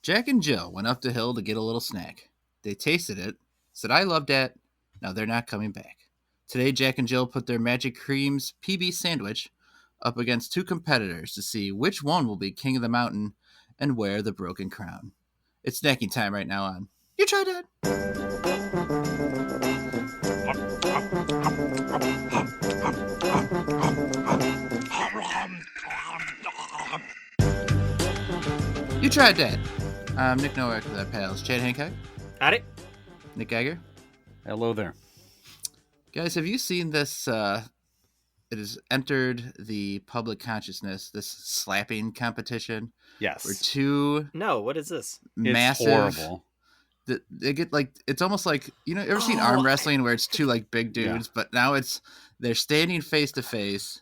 Jack and Jill went up the hill to get a little snack. They tasted it, said, I love dat. Now they're not coming back. Today, Jack and Jill put their Magic Creams PB sandwich up against two competitors to see which one will be king of the mountain and wear the broken crown. It's snacking time right now on You Tried Dat. You Tried Dat. I'm Nick Nowak with our pals Chad Hancock, Howdy. Nick Geiger. Hello there. Guys, have you seen this? It has entered the public consciousness, this slapping competition. Yes. Where two No, what is this? massive... It's horrible. They get like... It's almost like... You know, ever seen arm wrestling where it's two like big dudes, but now they're standing face to face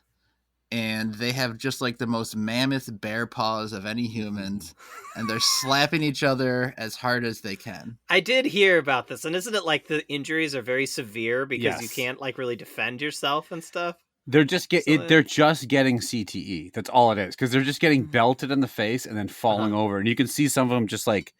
and they have just like the most mammoth bear paws of any humans and they're slapping each other as hard as they can. I did hear about this, and isn't it like the injuries are very severe because Yes. you can't like really defend yourself and stuff? They're just they're just getting CTE. That's all it is, because they're just getting belted in the face and then falling over, and you can see some of them just like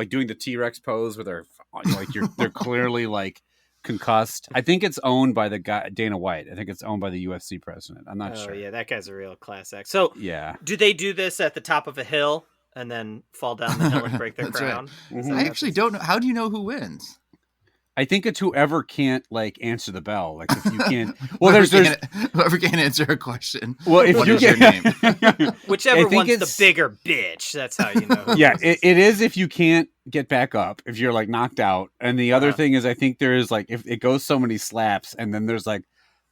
doing the T-Rex pose where they're like they're clearly like concussed. I think it's owned by the guy Dana White. I think it's owned by the UFC president. I'm not sure. Oh yeah, that guy's a real class act. So Yeah. do they do this at the top of a hill and then fall down the hill and break their That's crown? right. Is that I what actually this don't know. How do you know who wins? I think it's whoever can't like answer the bell. Like if you can't, well, there's whoever can't answer a question. well, if What you is your get name? is? Whichever I think one's the it's- bigger bitch. That's how you know. Who Yeah, loses. it is if you can't get back up, if you're like knocked out. And the other thing is, I think there is like, if it goes so many slaps and then there's like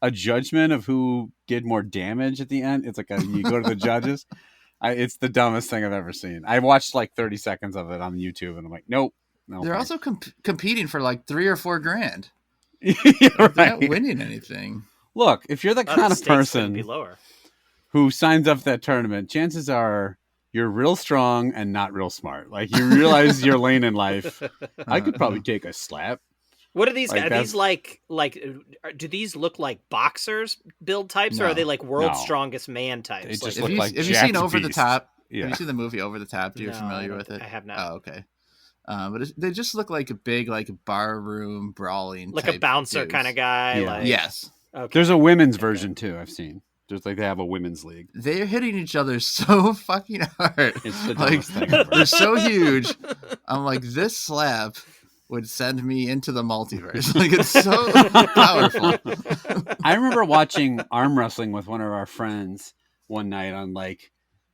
a judgment of who did more damage at the end. It's like you go to the judges. It's the dumbest thing I've ever seen. I watched like 30 seconds of it on YouTube and I'm like, nope. No, They're thanks. also competing for like $3 or $4 grand. Yeah, They're right. not winning anything. Look, if you're the Oh, kind the of stakes couldn't person be lower. who signs up for that tournament, chances are you're real strong and not real smart. Like you realize your lane in life. I could probably take a slap. What are these Like, guys? Are that's- these do these look like boxers build types, or No. are they like world's No. strongest man types? They just Like- If look you, like have you seen jacked Over the beast. Top? Yeah. Have you seen the movie Over the Top? You're No, familiar I with it? I have not. Oh, okay. They just look like a big like bar room brawling, Like a type bouncer dudes. kind of guy. Yeah. Like, Yes, Okay. There's a women's version too. I've seen. There's like they have a women's league. they're hitting each other so fucking hard. It's the Like dumbest thing ever. they're so huge. I'm like, this slap would send me into the multiverse. Like it's so powerful. I remember watching arm wrestling with one of our friends one night on like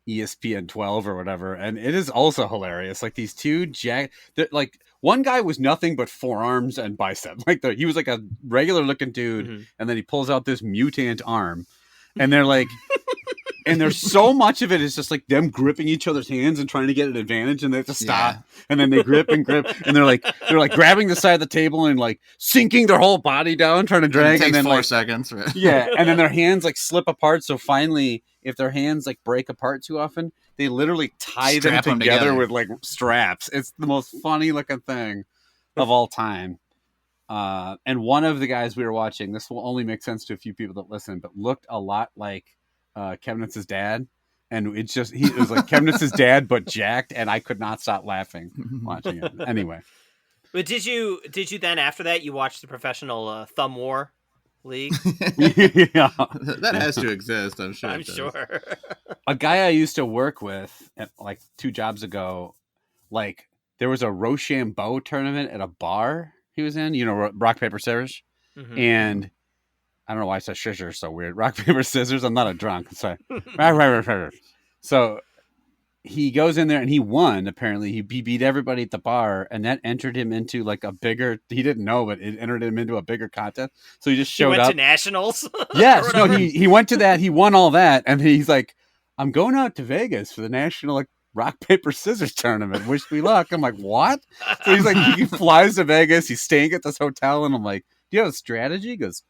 ESPN 12 or whatever, and it is also hilarious. Like these two like one guy was nothing but forearms and biceps. Like he was like a regular looking dude, Mhm. and then he pulls out this mutant arm, and they're like. And there's so much of it is just like them gripping each other's hands and trying to get an advantage, and they have to stop. Yeah. And then they grip, and they're like grabbing the side of the table and like sinking their whole body down, trying to drag. It takes and then 4 like seconds. Right? yeah, and then their hands like slip apart. So finally, if their hands like break apart too often, they literally tie Strap them them together together. with like straps. It's the most funny looking thing of all time. And one of the guys we were watching, this will only make sense to a few people that listen, but looked a lot like Kevin Nitz's dad. And it was like Kevin Nitz's dad, but jacked, and I could not stop laughing watching it. Anyway. But did you then after that you watched the professional thumb war league? Yeah. That has to exist. I'm sure. I'm it does. sure. A guy I used to work with like 2 jobs ago, like there was a Rochambeau tournament at a bar he was in, rock, paper, scissors. Mhm. And I don't know why I said scissors so weird. Rock, paper, scissors. I'm not a drunk. Sorry. So he goes in there and he won. Apparently he beat everybody at the bar, and that entered him into like a bigger, he didn't know, but it entered him into a bigger contest. So he just He showed went up. to nationals. Yes, Or no, whatever. he went to that. He won all that, and he's like, "I'm going out to Vegas for the national like rock paper scissors tournament. Wish me luck." I'm like, "What?" So he's like, he flies to Vegas. He's staying at this hotel, and I'm like, "Do you have a strategy?" He goes,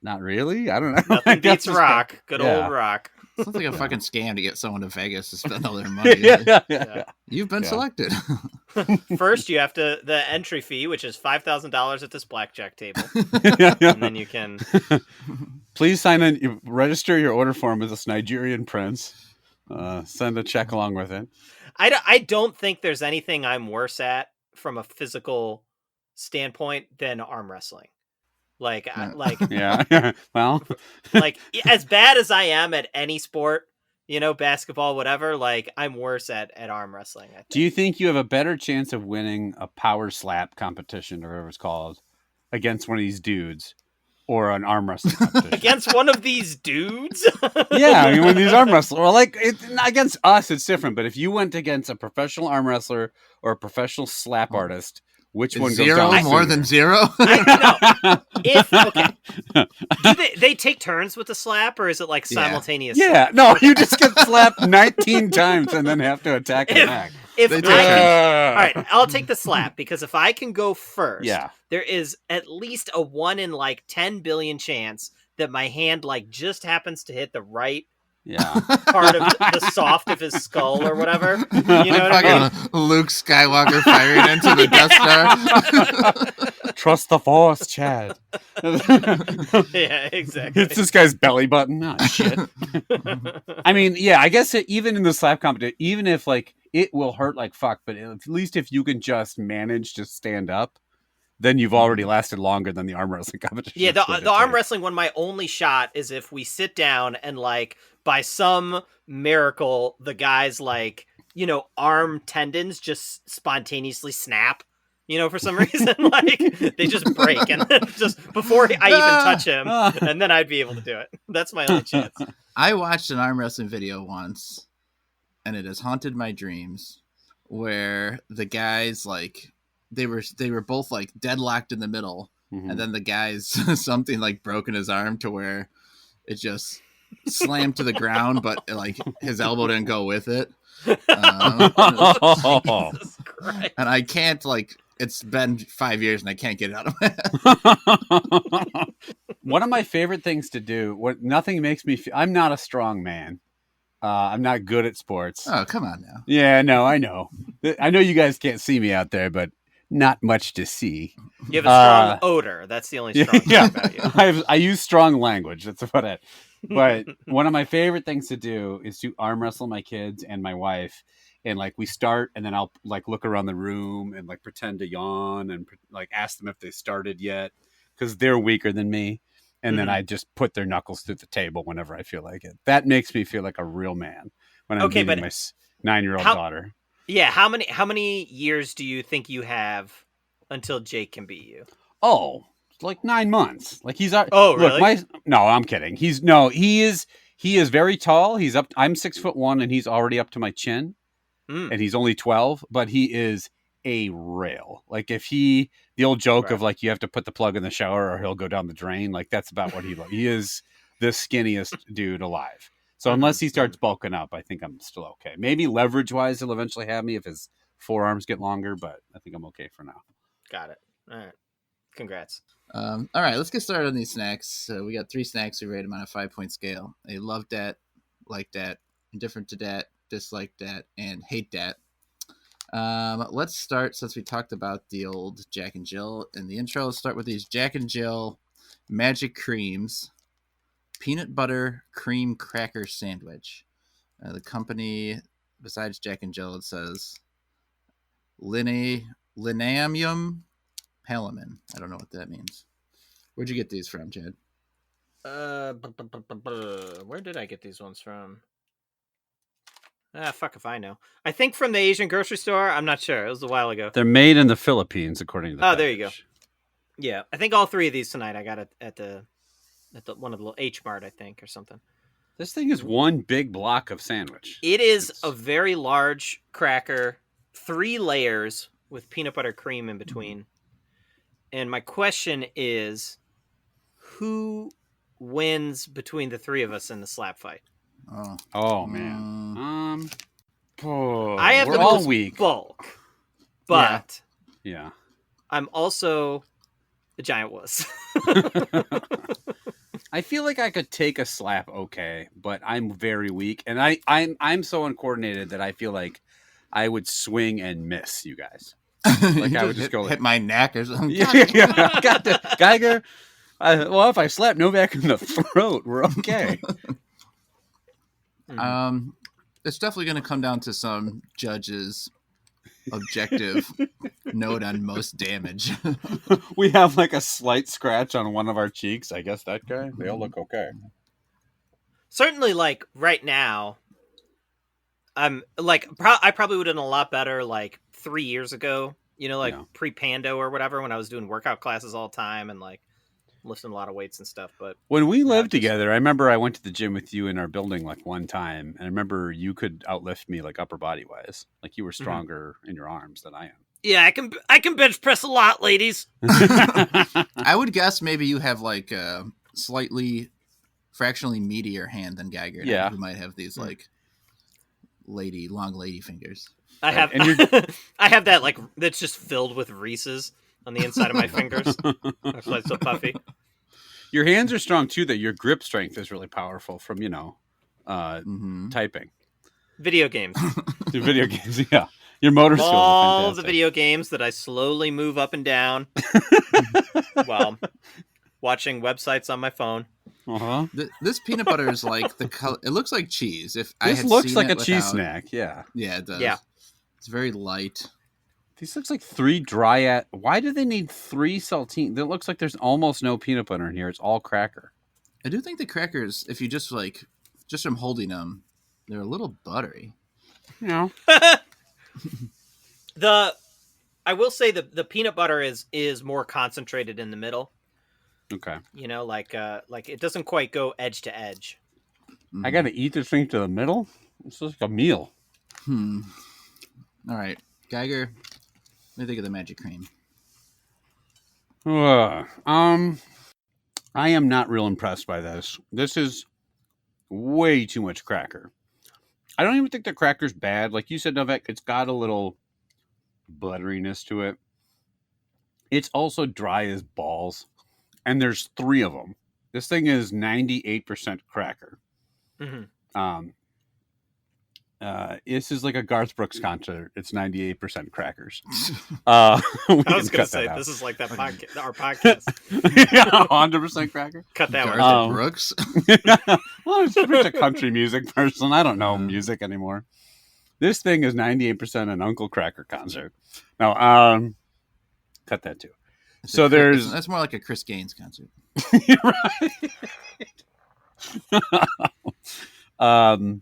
"Not really. I don't know." I Nothing guess beats it's rock. Good Yeah. old rock. Sounds like a fucking scam to get someone to Vegas to spend all their money. yeah. You've been Yeah. selected. First, you have the entry fee, which is $5,000 at this blackjack table, Yeah. and then you can. Please sign in. Register your order form as this Nigerian prince. Send a check along with it. I don't think there's anything I'm worse at from a physical standpoint than arm wrestling. Like, Yeah. Well, like as bad as I am at any sport, basketball, whatever, like I'm worse at arm wrestling. I think. do you think you have a better chance of winning a power slap competition or whatever it's called against one of these dudes or an arm wrestling competition? Against one of these dudes? Yeah, I mean, when these arm wrestlers, well, like against us, it's different. But if you went against a professional arm wrestler or a professional slap artist, which one goes Zero down more sooner? than zero? Okay. Do they take turns with the slap, or is it like simultaneous? Yeah, no, you just get slapped 19 times and then have to attack it back. If They I take can, all right, I'll take the slap because if I can go first, Yeah. there is at least a 1 in like 10 billion chance that my hand like just happens to hit the right Yeah. part of the soft of his skull or whatever. You know what I mean? Luke Skywalker firing into the Death Star. Trust the Force, Chad. Yeah, exactly. It's this guy's belly button. Oh, shit. I mean, yeah, I guess even in the slap competition, even if like it will hurt like fuck, but at least if you can just manage to stand up, then you've already lasted longer than the arm wrestling competition. Yeah, the arm wrestling one, my only shot is if we sit down and like by some miracle the guy's like, arm tendons just spontaneously snap. For some reason, like they just break, and then just before I even touch him, and then I'd be able to do it. That's my only chance. I watched an arm wrestling video once, and it has haunted my dreams, where the guys like they were both like deadlocked in the middle, and then the guy's something like broken his arm to where it just slammed to the ground, but like his elbow didn't go with it. Jesus Christ. And I can't like. It's been 5 years and I can't get it out of my head. One of my favorite things to do, nothing makes me feel, I'm not a strong man. I'm not good at sports. Oh, come on now. Yeah, no, I know. I know you guys can't see me out there, but not much to see. You have a strong odor. That's the only strong thing about you. I use strong language. That's about it. But one of my favorite things to do is to arm wrestle my kids and my wife. And like we start, and then I'll like look around the room and like pretend to yawn and like ask them if they started yet because they're weaker than me. And then I just put their knuckles through the table whenever I feel like it. That makes me feel like a real man when I'm beating my 9-year-old daughter. Yeah, how many years do you think you have until Jake can beat you? Oh, like 9 months. Like he's oh really? Look, no, I'm kidding. He is very tall. He's up. I'm 6'1" and he's already up to my chin. And he's only 12, but he is a rail. Like the old joke of like, you have to put the plug in the shower or he'll go down the drain. Like that's about what he is the skinniest dude alive. So unless he starts bulking up, I think I'm still okay. Maybe leverage wise, he'll eventually have me if his forearms get longer, but I think I'm okay for now. Got it. All right. Congrats. All right, let's get started on these snacks. We got 3 snacks we rate them on a 5-point scale. I love that, like that, indifferent to that, dislike that, and hate that. Let's start, since we talked about the old Jack and Jill in the intro, let's start with these Jack and Jill Magic Creams peanut butter cream cracker sandwich. The company, besides Jack and Jill, it says Linnaeum Palamin. I don't know what that means. Where'd you get these from, Chad? Where did I get these ones from? Fuck if I know. I think from the Asian grocery store. I'm not sure. It was a while ago. They're made in the Philippines, according to the package. There you go. Yeah, I think all 3 of these tonight. I got it at the one of the little H Mart, I think, or something. This thing is one big block of sandwich. It is a very large cracker, 3 layers with peanut butter cream in between. And my question is, who wins between the 3 of us in the slap fight? Oh man. I have we're the all most weak. bulk, but yeah, I'm also a giant wuss. I feel like I could take a slap, okay, but I'm very weak, and I'm so uncoordinated that I feel like I would swing and miss you guys. Like I would just go hit my neck or something. Yeah, got the Geiger. Well, if I slap Novak in the throat, we're okay. it's definitely going to come down to some judges' objective note on most damage. We have like a slight scratch on one of our cheeks. I guess that guy. They all look okay. Certainly, like right now, I'm like I probably would have done a lot better like 3 years ago. You know, like Yeah. pre-Pando or whatever, when I was doing workout classes all the time and like lifting a lot of weights and stuff. But When we now lived just- together, I remember I went to the gym with you in our building like one time, and I remember you could outlift me like upper body wise. Like you were stronger in your arms than I yeah, I can bench press a lot, ladies. am. I would guess maybe you have like a slightly fractionally meatier hand than Geiger. and I, Yeah. who might have these like long lady fingers. I have And you're- I have that like that's just filled with Reese's on the inside of my fingers. That's why it's so puffy. Your hands are strong too. That your grip strength is really powerful from Mm-hmm. typing. Video games. Through video games, yeah. Your motor skills are All the fantastic. video games that I slowly move up and down while watching websites on my phone. Uh-huh. This peanut butter is like the color. It looks like cheese. If I This had looks seen like it a cheese without- snack. Yeah. Yeah, it does. Yeah. It's very light. These looks like 3 dry at. Why do they need 3 saltines? It looks like there's almost no peanut butter in here. It's all cracker. I do think the crackers, if you just from holding them, they're a little buttery. Yeah. I will say the peanut butter is more concentrated in the middle. Okay. You know, like it doesn't quite go edge to edge. Mhm. I got to eat this thing to the middle. It's just like a meal. All right, Geiger. What do you think of the magic cream? I am not real impressed by this. This is way too much cracker. I don't even think the cracker's bad. Like you said, Novak, it's got a little butteriness to it. It's also dry as balls. And there's 3 of them. This thing is 98% cracker. Mm-hmm. This is like a Garth Brooks concert. It's 98% crackers. We I was can gonna cut say that out. this is like that podcast, our podcast. Yeah, 100% cracker. Cut that one. Garth out. Brooks. Well, it's just a country music person. I don't know music anymore. This thing is 98% an Uncle Cracker concert. No, cut that too. So there's that's more like a Chris Gaines concert. right.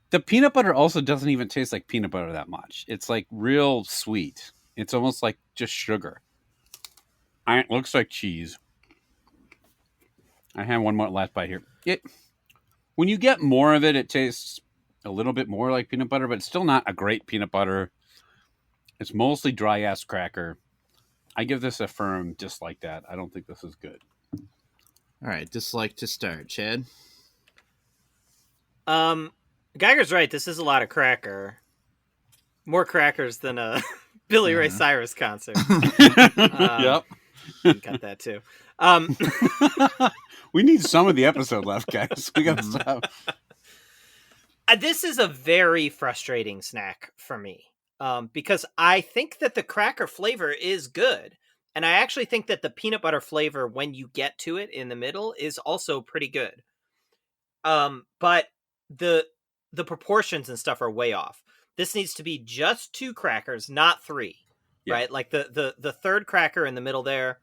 The peanut butter also doesn't even taste like peanut butter that much. It's like real sweet. It's almost like just sugar. It looks like cheese. I have one more last bite here. When you get more of it, it tastes a little bit more like peanut butter, but it's still not a great peanut butter. It's mostly dry ass cracker. I give this a firm dislike that. I don't think this is good. All right, dislike to start, Chad. Geiger's right. This is a lot of cracker. More crackers than a Billy Ray Cyrus concert. Yep. You can cut that too. We need some of the episode left, guys. We got to stop. This is a very frustrating snack for me because I think that the cracker flavor is good. And I actually think that the peanut butter flavor, when you get to it in the middle, is also pretty good. But the proportions and stuff are way off. This needs to be just 2 crackers, not 3. Yeah. Right? Like the third cracker in the middle there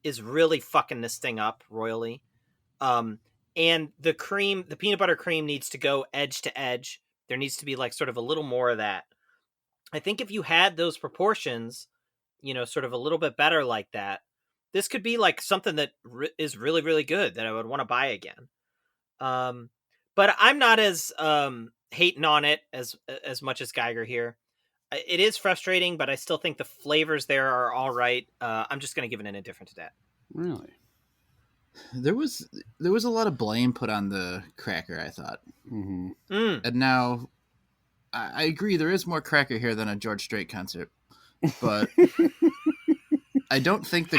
is really fucking this thing up royally. And the peanut butter cream needs to go edge to edge. There needs to be like sort of a little more of that. I think if you had those proportions, you know, sort of a little bit better like that, this could be like something that is really, really good that I would want to buy again. But I'm not as hating on it as much as Geiger here. It is frustrating, but I still think the flavors there are all right. I'm just going to give it an indifferent to that. Really? There was a lot of blame put on the cracker, I thought. Mm-hmm. And now I agree there is more cracker here than a George Strait concert. But I don't think the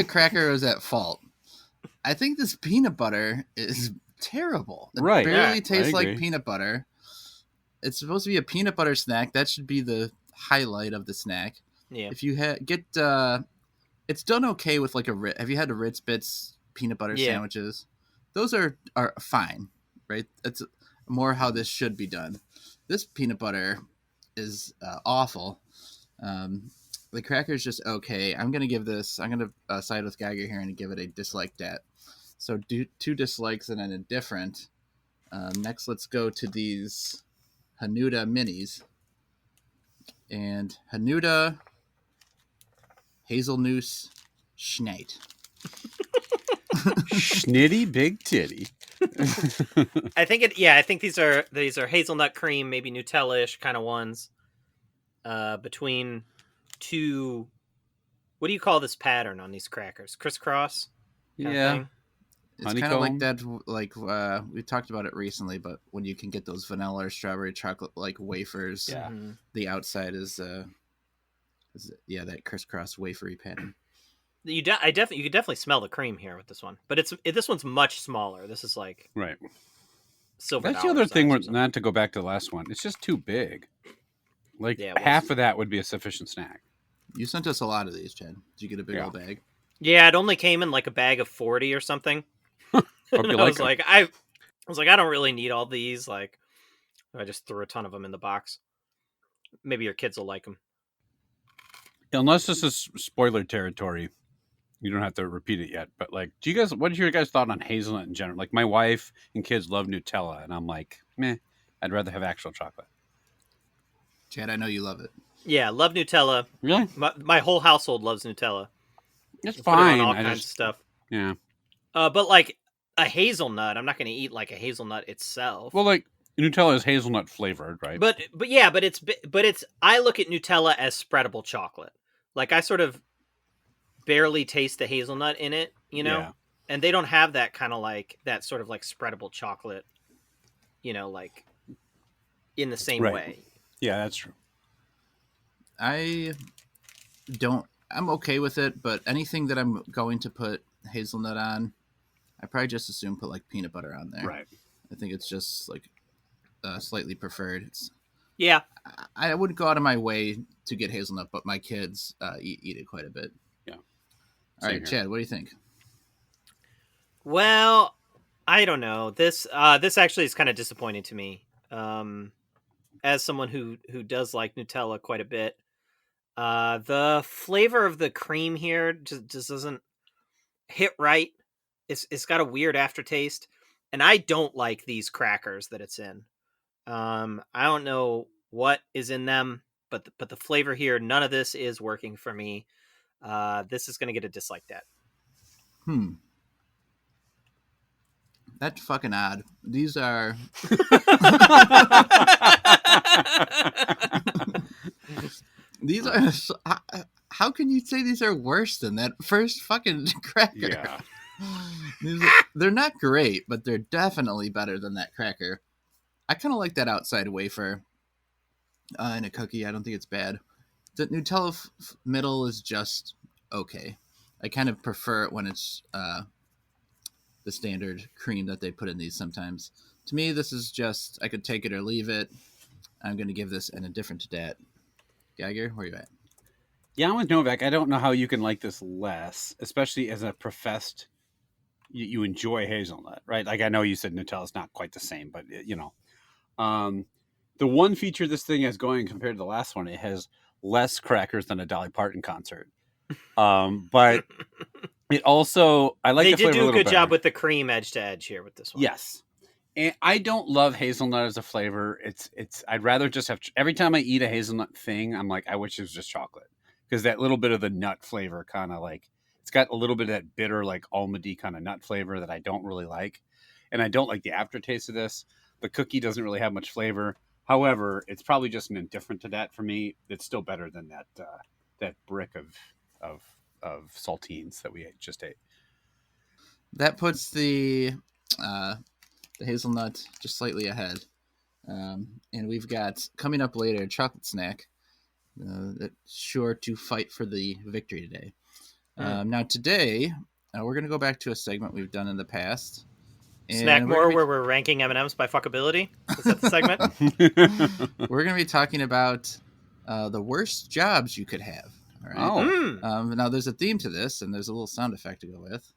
cracker is at fault. I think this peanut butter is terrible. It Right. barely Yeah, tastes I like agree. peanut butter. It's supposed to be a peanut butter snack. That should be the highlight of the snack. Yeah. If you get it's done okay with like have you had a Ritz Bits peanut butter Yeah. sandwiches? Those are fine, right? It's more how this should be done. This peanut butter is awful. The cracker's just okay. I'm going to side with Geiger here and give it a dislike dat. So 2 dislikes and an indifferent. Next, let's go to these Hanuta Minis. And Hanuta Haselnuss-Schnitte. Schnitty big titty. I think these are hazelnut cream, maybe Nutella-ish kind of ones. Between 2, what do you call this pattern on these crackers? Crisscross? Kind of thing? It's kind of like that, like we talked about it recently, but when you can get those vanilla or strawberry chocolate like wafers, the outside is that crisscross wafery pattern. You could definitely smell the cream here with this one, but this one's much smaller. This is like right. silver. That's the other thing. Not to go back to the last one, it's just too big. Like half of that would be a sufficient snack. You sent us a lot of these, Chad. Did you get a big old bag? Yeah, it only came in like a bag of 40 or something. I was like, I don't really need all these. Like, I just threw a ton of them in the box. Maybe your kids will like them. Unless this is spoiler territory, you don't have to repeat it yet. But like, what is your guys' thought on hazelnut in general? Like, my wife and kids love Nutella, and I'm like, meh. I'd rather have actual chocolate. Chad, I know you love it. Yeah, love Nutella. Really? My whole household loves Nutella. It's fine. All kinds of stuff. Yeah. But like a hazelnut, I'm not going to eat like a hazelnut itself. Well, like Nutella is hazelnut flavored, right? But it's I look at Nutella as spreadable chocolate. Like I sort of barely taste the hazelnut in it, you know? Yeah. And they don't have that kind of like that sort of like spreadable chocolate, you know, like in the same way. Yeah, that's true. I'm okay with it, but anything that I'm going to put hazelnut on, I probably just assume put like peanut butter on there. Right. I think it's just like slightly preferred. Yeah. I wouldn't go out of my way to get hazelnut, but my kids eat it quite a bit. Yeah. All right, Chad, what do you think? Well, I don't know. This actually is kind of disappointing to me. As someone who does like Nutella quite a bit. The flavor of the cream here just doesn't hit right. It's got a weird aftertaste, and I don't like these crackers that it's in. I don't know what is in them, but the flavor here, none of this is working for me. This is going to get a dislike dat. That's fucking odd. These are these are. How can you say these are worse than that first fucking cracker? Yeah. They're not great, but they're definitely better than that cracker. I kind of like that outside wafer in a cookie. I don't think it's bad. The Nutella middle is just okay. I kind of prefer it when it's the standard cream that they put in these sometimes. To me, this is just, I could take it or leave it. I'm going to give this an indifferent to dat. Geiger, where you at? Yeah, I'm with Novak. I don't know how you can like this less, especially as a professed, you enjoy hazelnut, right? Like, I know you said Nutella's not quite the same, but, you know. The one feature this thing has going compared to the last one, it has less crackers than a Dolly Parton concert. But it also, I like the flavor a little better. They did do a good job with the cream edge to edge here with this one. Yes. And I don't love hazelnut as a flavor. I'd rather just have, every time I eat a hazelnut thing, I'm like, I wish it was just chocolate. Because that little bit of the nut flavor kind of like, it's got a little bit of that bitter, like almondy kind of nut flavor that I don't really like. And I don't like the aftertaste of this. The cookie doesn't really have much flavor. However, it's probably just an indifferent to that for me. It's still better than that brick of saltines that we just ate. That puts the hazelnut just slightly ahead. And we've got, coming up later, a chocolate snack that's sure to fight for the victory today. Now today, we're going to go back to a segment we've done in the past. Snack More, where we're ranking M&Ms by fuckability? Is that the segment? We're going to be talking about the worst jobs you could have. All right. Oh. Now, there's a theme to this, and there's a little sound effect to go with.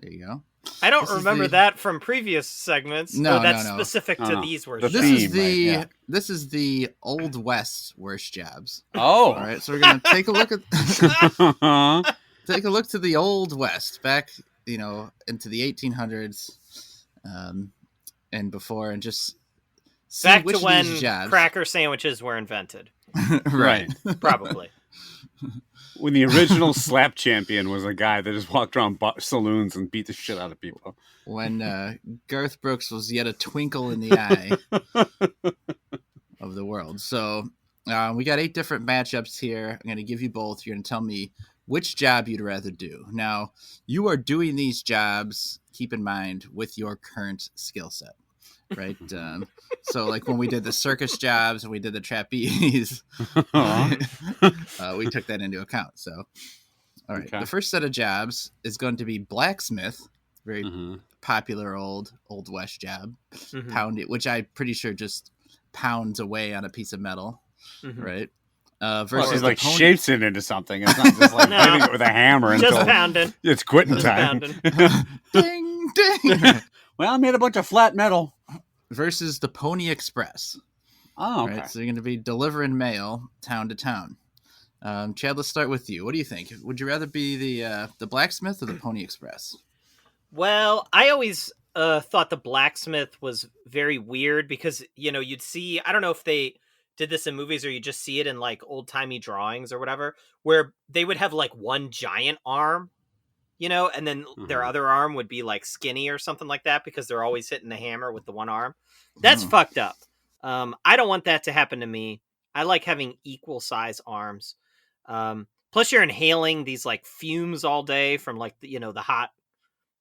There you go. I don't This is remember the- that from previous segments. No, that's no. specific to No. these worst The This jobs. is theme, the right, yeah. this is the Old West worst jobs. Oh. All right, so we're gonna take a look at take a look to the Old West, back into the 1800s, and before, and just see Back which to of when these jobs. cracker sandwiches were invented. Right. Probably. When the original slap champion was a guy that just walked around saloons and beat the shit out of people. When Garth Brooks was yet a twinkle in the eye of the world. So we got 8 different matchups here. I'm going to give you both. You're going to tell me which job you'd rather do. Now, you are doing these jobs, keep in mind, with your current skill set, right? So like when we did the circus jobs and we did the trapeze, we took that into account. So, all right. Okay. The first set of jobs is going to be blacksmith, very Mhm. popular old West job, Mhm. pound it, which I'm pretty sure just pounds away on a piece of metal, Mhm. right? Well, Versus it the like pony- shapes it into something. It's not just like No. hitting it with a hammer Just until pounding. it's quitting Just time. pounding. ding ding. Well, I made a bunch of flat metal. Versus the Pony Express, Oh, okay. right? So you're going to be delivering mail town to town. Chad, let's start with you. What do you think? Would you rather be the blacksmith or the Pony Express? Well, I always thought the blacksmith was very weird because, you'd see, I don't know if they did this in movies or you just see it in like old timey drawings or whatever, where they would have like one giant arm, and then their Mhm. other arm would be like skinny or something like that because they're always hitting the hammer with the one arm. That's Oh. fucked up. I don't want that to happen to me. I like having equal size arms. Plus you're inhaling these like fumes all day from like the hot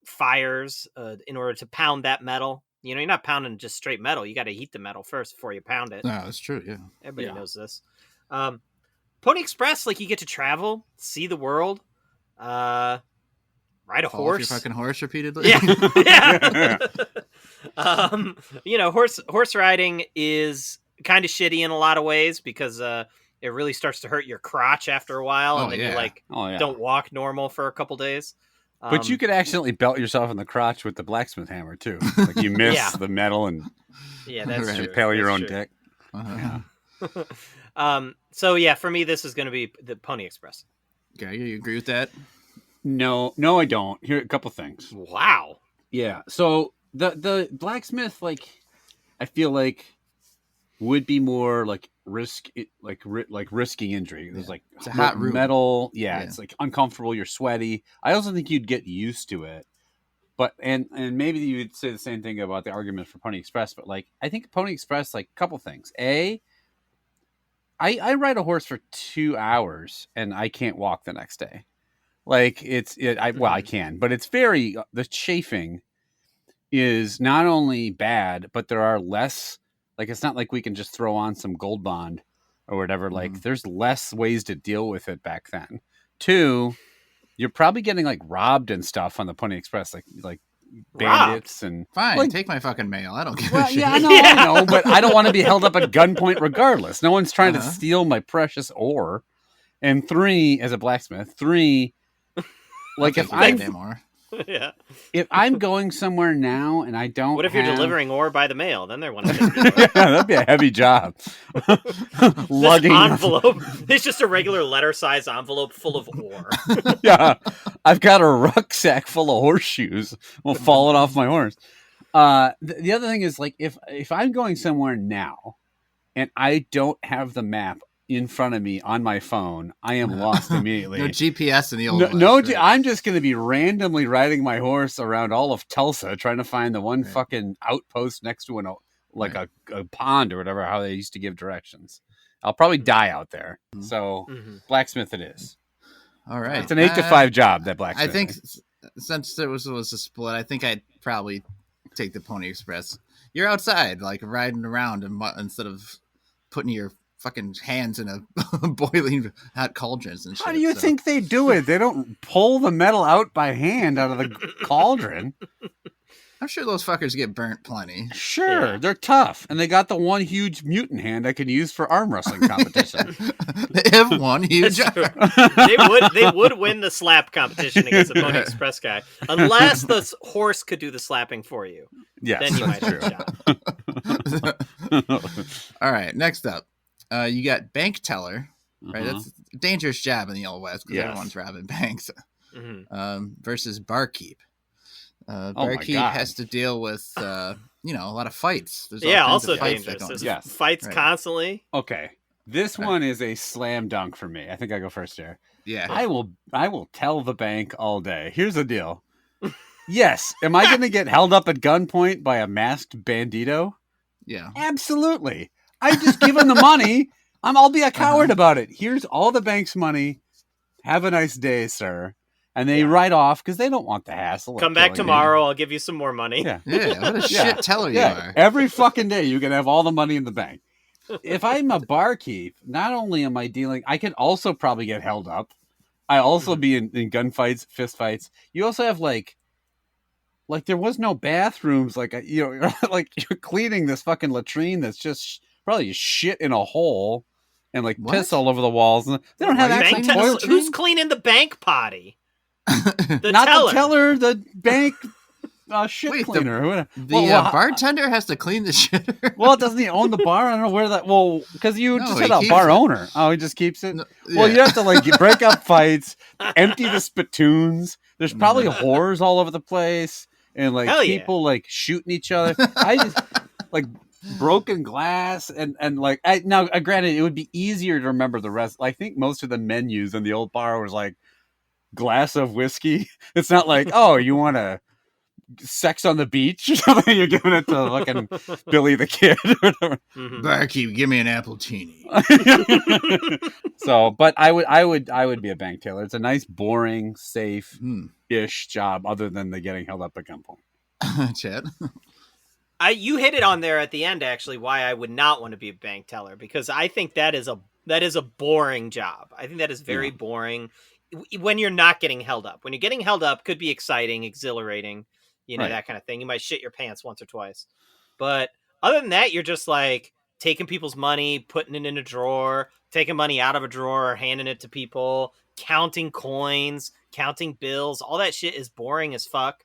fires in order to pound that metal. You're not pounding just straight metal. You got to heat the metal first before you pound it. No, that's true. Yeah. Everybody Yeah. knows this. Pony Express, like you get to travel, see the world, ride a Fall off your horse. fucking horse repeatedly. Yeah. Yeah. Horse riding is kind of shitty in a lot of ways because it really starts to hurt your crotch after a while, and Oh, then yeah. you like Oh, yeah. don't walk normal for a couple days. But you could accidentally belt yourself in the crotch with the blacksmith hammer too. Like you miss Yeah. the metal and yeah, that's Right. true. impale your That's own true. dick. Uh-huh. Yeah. So yeah, for me, this is going to be the Pony Express. Okay, you agree with that? No, I don't. Here are a couple things. Wow. Yeah. So the blacksmith, like, I feel like would be more like risking injury. There's Yeah. like It's a hot room. metal. Yeah, Yeah. it's like uncomfortable. You're sweaty. I also think you'd get used to it. But and maybe you would say the same thing about the argument for Pony Express. But like, I think Pony Express, like, a couple things. I ride a horse for 2 hours and I can't walk the next day. Like I can, but it's very, the chafing is not only bad, but there are less, like, it's not like we can just throw on some Gold Bond or whatever. Like, there's less ways to deal with it back then. 2, you're probably getting like robbed and stuff on the Pony Express, like bandits and Fine, like, take my fucking mail. I don't give a well, shit. yeah, I know, Yeah. I know, but I don't want to be held up at gunpoint regardless. No one's trying to Uh-huh. steal my precious ore. And 3, as a blacksmith, like, I'll if take your I'm goddamn ore. Yeah. if I'm going somewhere now and I don't, What if you're have- delivering ore by the mail? Then they're one of Yeah, that'd be a heavy job. Lugging, envelope. It's just a regular letter-size envelope full of ore. yeah, I've got a rucksack full of horseshoes. Well, falling off my horse. The other thing is, like, if I'm going somewhere now and I don't have the map in front of me on my phone, I am lost immediately. No GPS in the old No, West, right? I'm just going to be randomly riding my horse around all of Tulsa, trying to find the one Right. fucking outpost next to Right. a pond or whatever, how they used to give directions. I'll probably die out there. Mhm. So Mhm. blacksmith it is. All right. It's an 8 to 5 job, that blacksmith. I think since there was a split, I think I'd probably take the Pony Express. You're outside, like, riding around instead of putting your fucking hands in a boiling hot cauldrons and shit. How do you so- think they do it? They don't pull the metal out by hand out of the cauldron. I'm sure those fuckers get burnt plenty. Sure, Yeah. they're tough, and they got the one huge mutant hand I could use for arm wrestling competition. They have one huge That's true. arm. They would win the slap competition against a Pony Express guy, unless the horse could do the slapping for you. Yes, Then you might that's have a shot. All right, next up, you got bank teller. Right, that's a dangerous job in the Old West because Yes. everyone's robbing banks. Mhm. Versus barkeep. my Barkeep God. has to deal with a lot of fights. There's all Yeah, kinds also of fights that dangerous. go on. There's Yes. fights Right. constantly. Okay, this Right. one is a slam dunk for me. I think I go first here. Yeah. I will tell the bank all day. Here's the deal. Yes, am I going to get held up at gunpoint by a masked bandito? Yeah. Absolutely. I just give him the money. I'll be a coward about it. Here's all the bank's money. Have a nice day, sir. And they write off because they don't want the hassle. of Come back killing tomorrow. I'll give you some more money. you. Yeah. Yeah. What a Yeah. shit teller you Yeah. are. Every fucking day you can have all the money in the bank. If I'm a barkeep, not only am I dealing, I could also probably get held up. I also be in gunfights, fist fights. You also have like there was no bathrooms. Like like you're cleaning this fucking latrine that's just probably shit in a hole and like What? piss all over the walls. And they don't have Why are you actual Bank cleaning teller- toiletries. who's cleaning the bank potty? The Not teller. the teller, the bank shit Wait, cleaner. The bartender has to clean the shitter. Well, doesn't he own the bar? I don't know where that. Well, because you No, just he said a keeps bar it. owner. Oh, he just keeps it. No, Well, yeah. you have to like break up fights, empty the spittoons. There's probably whores all over the place, and like Hell yeah. people like shooting each other. I just like broken glass and like now. Granted, it would be easier to remember the rest. I think most of the menus in the old bar was like glass of whiskey. It's not like, oh, you want to sex on the beach or something. You're giving it to fucking Billy the Kid or whatever. Mhm. Barkeep, give me an appletini. So, but I would be a bank teller. It's a nice, boring, safe-ish job, other than the getting held up at gunpoint. Chad. You hit it on there at the end, actually, why I would not want to be a bank teller, because I think that is a boring job. I think that is very boring when you're not getting held up. When you're getting held up, could be exciting, exhilarating, Right. that kind of thing. You might shit your pants once or twice. But other than that, you're just like taking people's money, putting it in a drawer, taking money out of a drawer, handing it to people, counting coins, counting bills. All that shit is boring as fuck,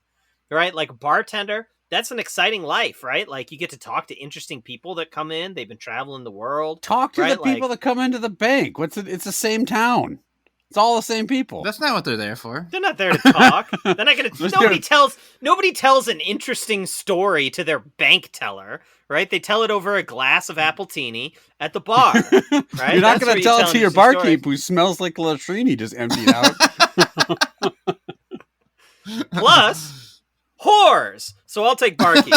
right? Like a bartender, that's an exciting life, right? Like you get to talk to interesting people that come in. They've been traveling the world. Talk to Right, the people that come into the bank. It's the same town. It's all the same people. That's not what they're there for. They're not there to talk. They're not going to. Nobody tells an interesting story to their bank teller, right? They tell it over a glass of appletini at the bar, right? You're not That's going where to you tell it an to your interesting barkeep story. who smells like latrine he just emptied out. Plus, whores. So I'll take barkeep.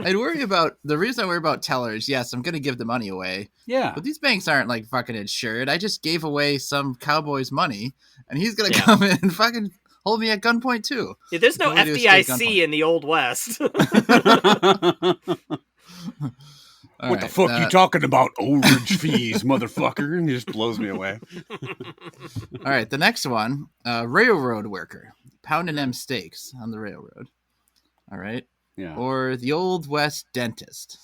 I'd worry about the reason I worry about tellers. Yes, I'm going to give the money away, Yeah. but these banks aren't like fucking insured. I just gave away some cowboy's money, and he's going to Yeah. come in and fucking hold me at gunpoint too. Yeah, there's no No way to escape FDIC gunpoint. in the Old West. All What the right, fuck you talking about? Overage fees, motherfucker. And he just blows me away. All right, the next one, railroad worker, pounding them steaks on the railroad. All right, Yeah. or the Old West dentist,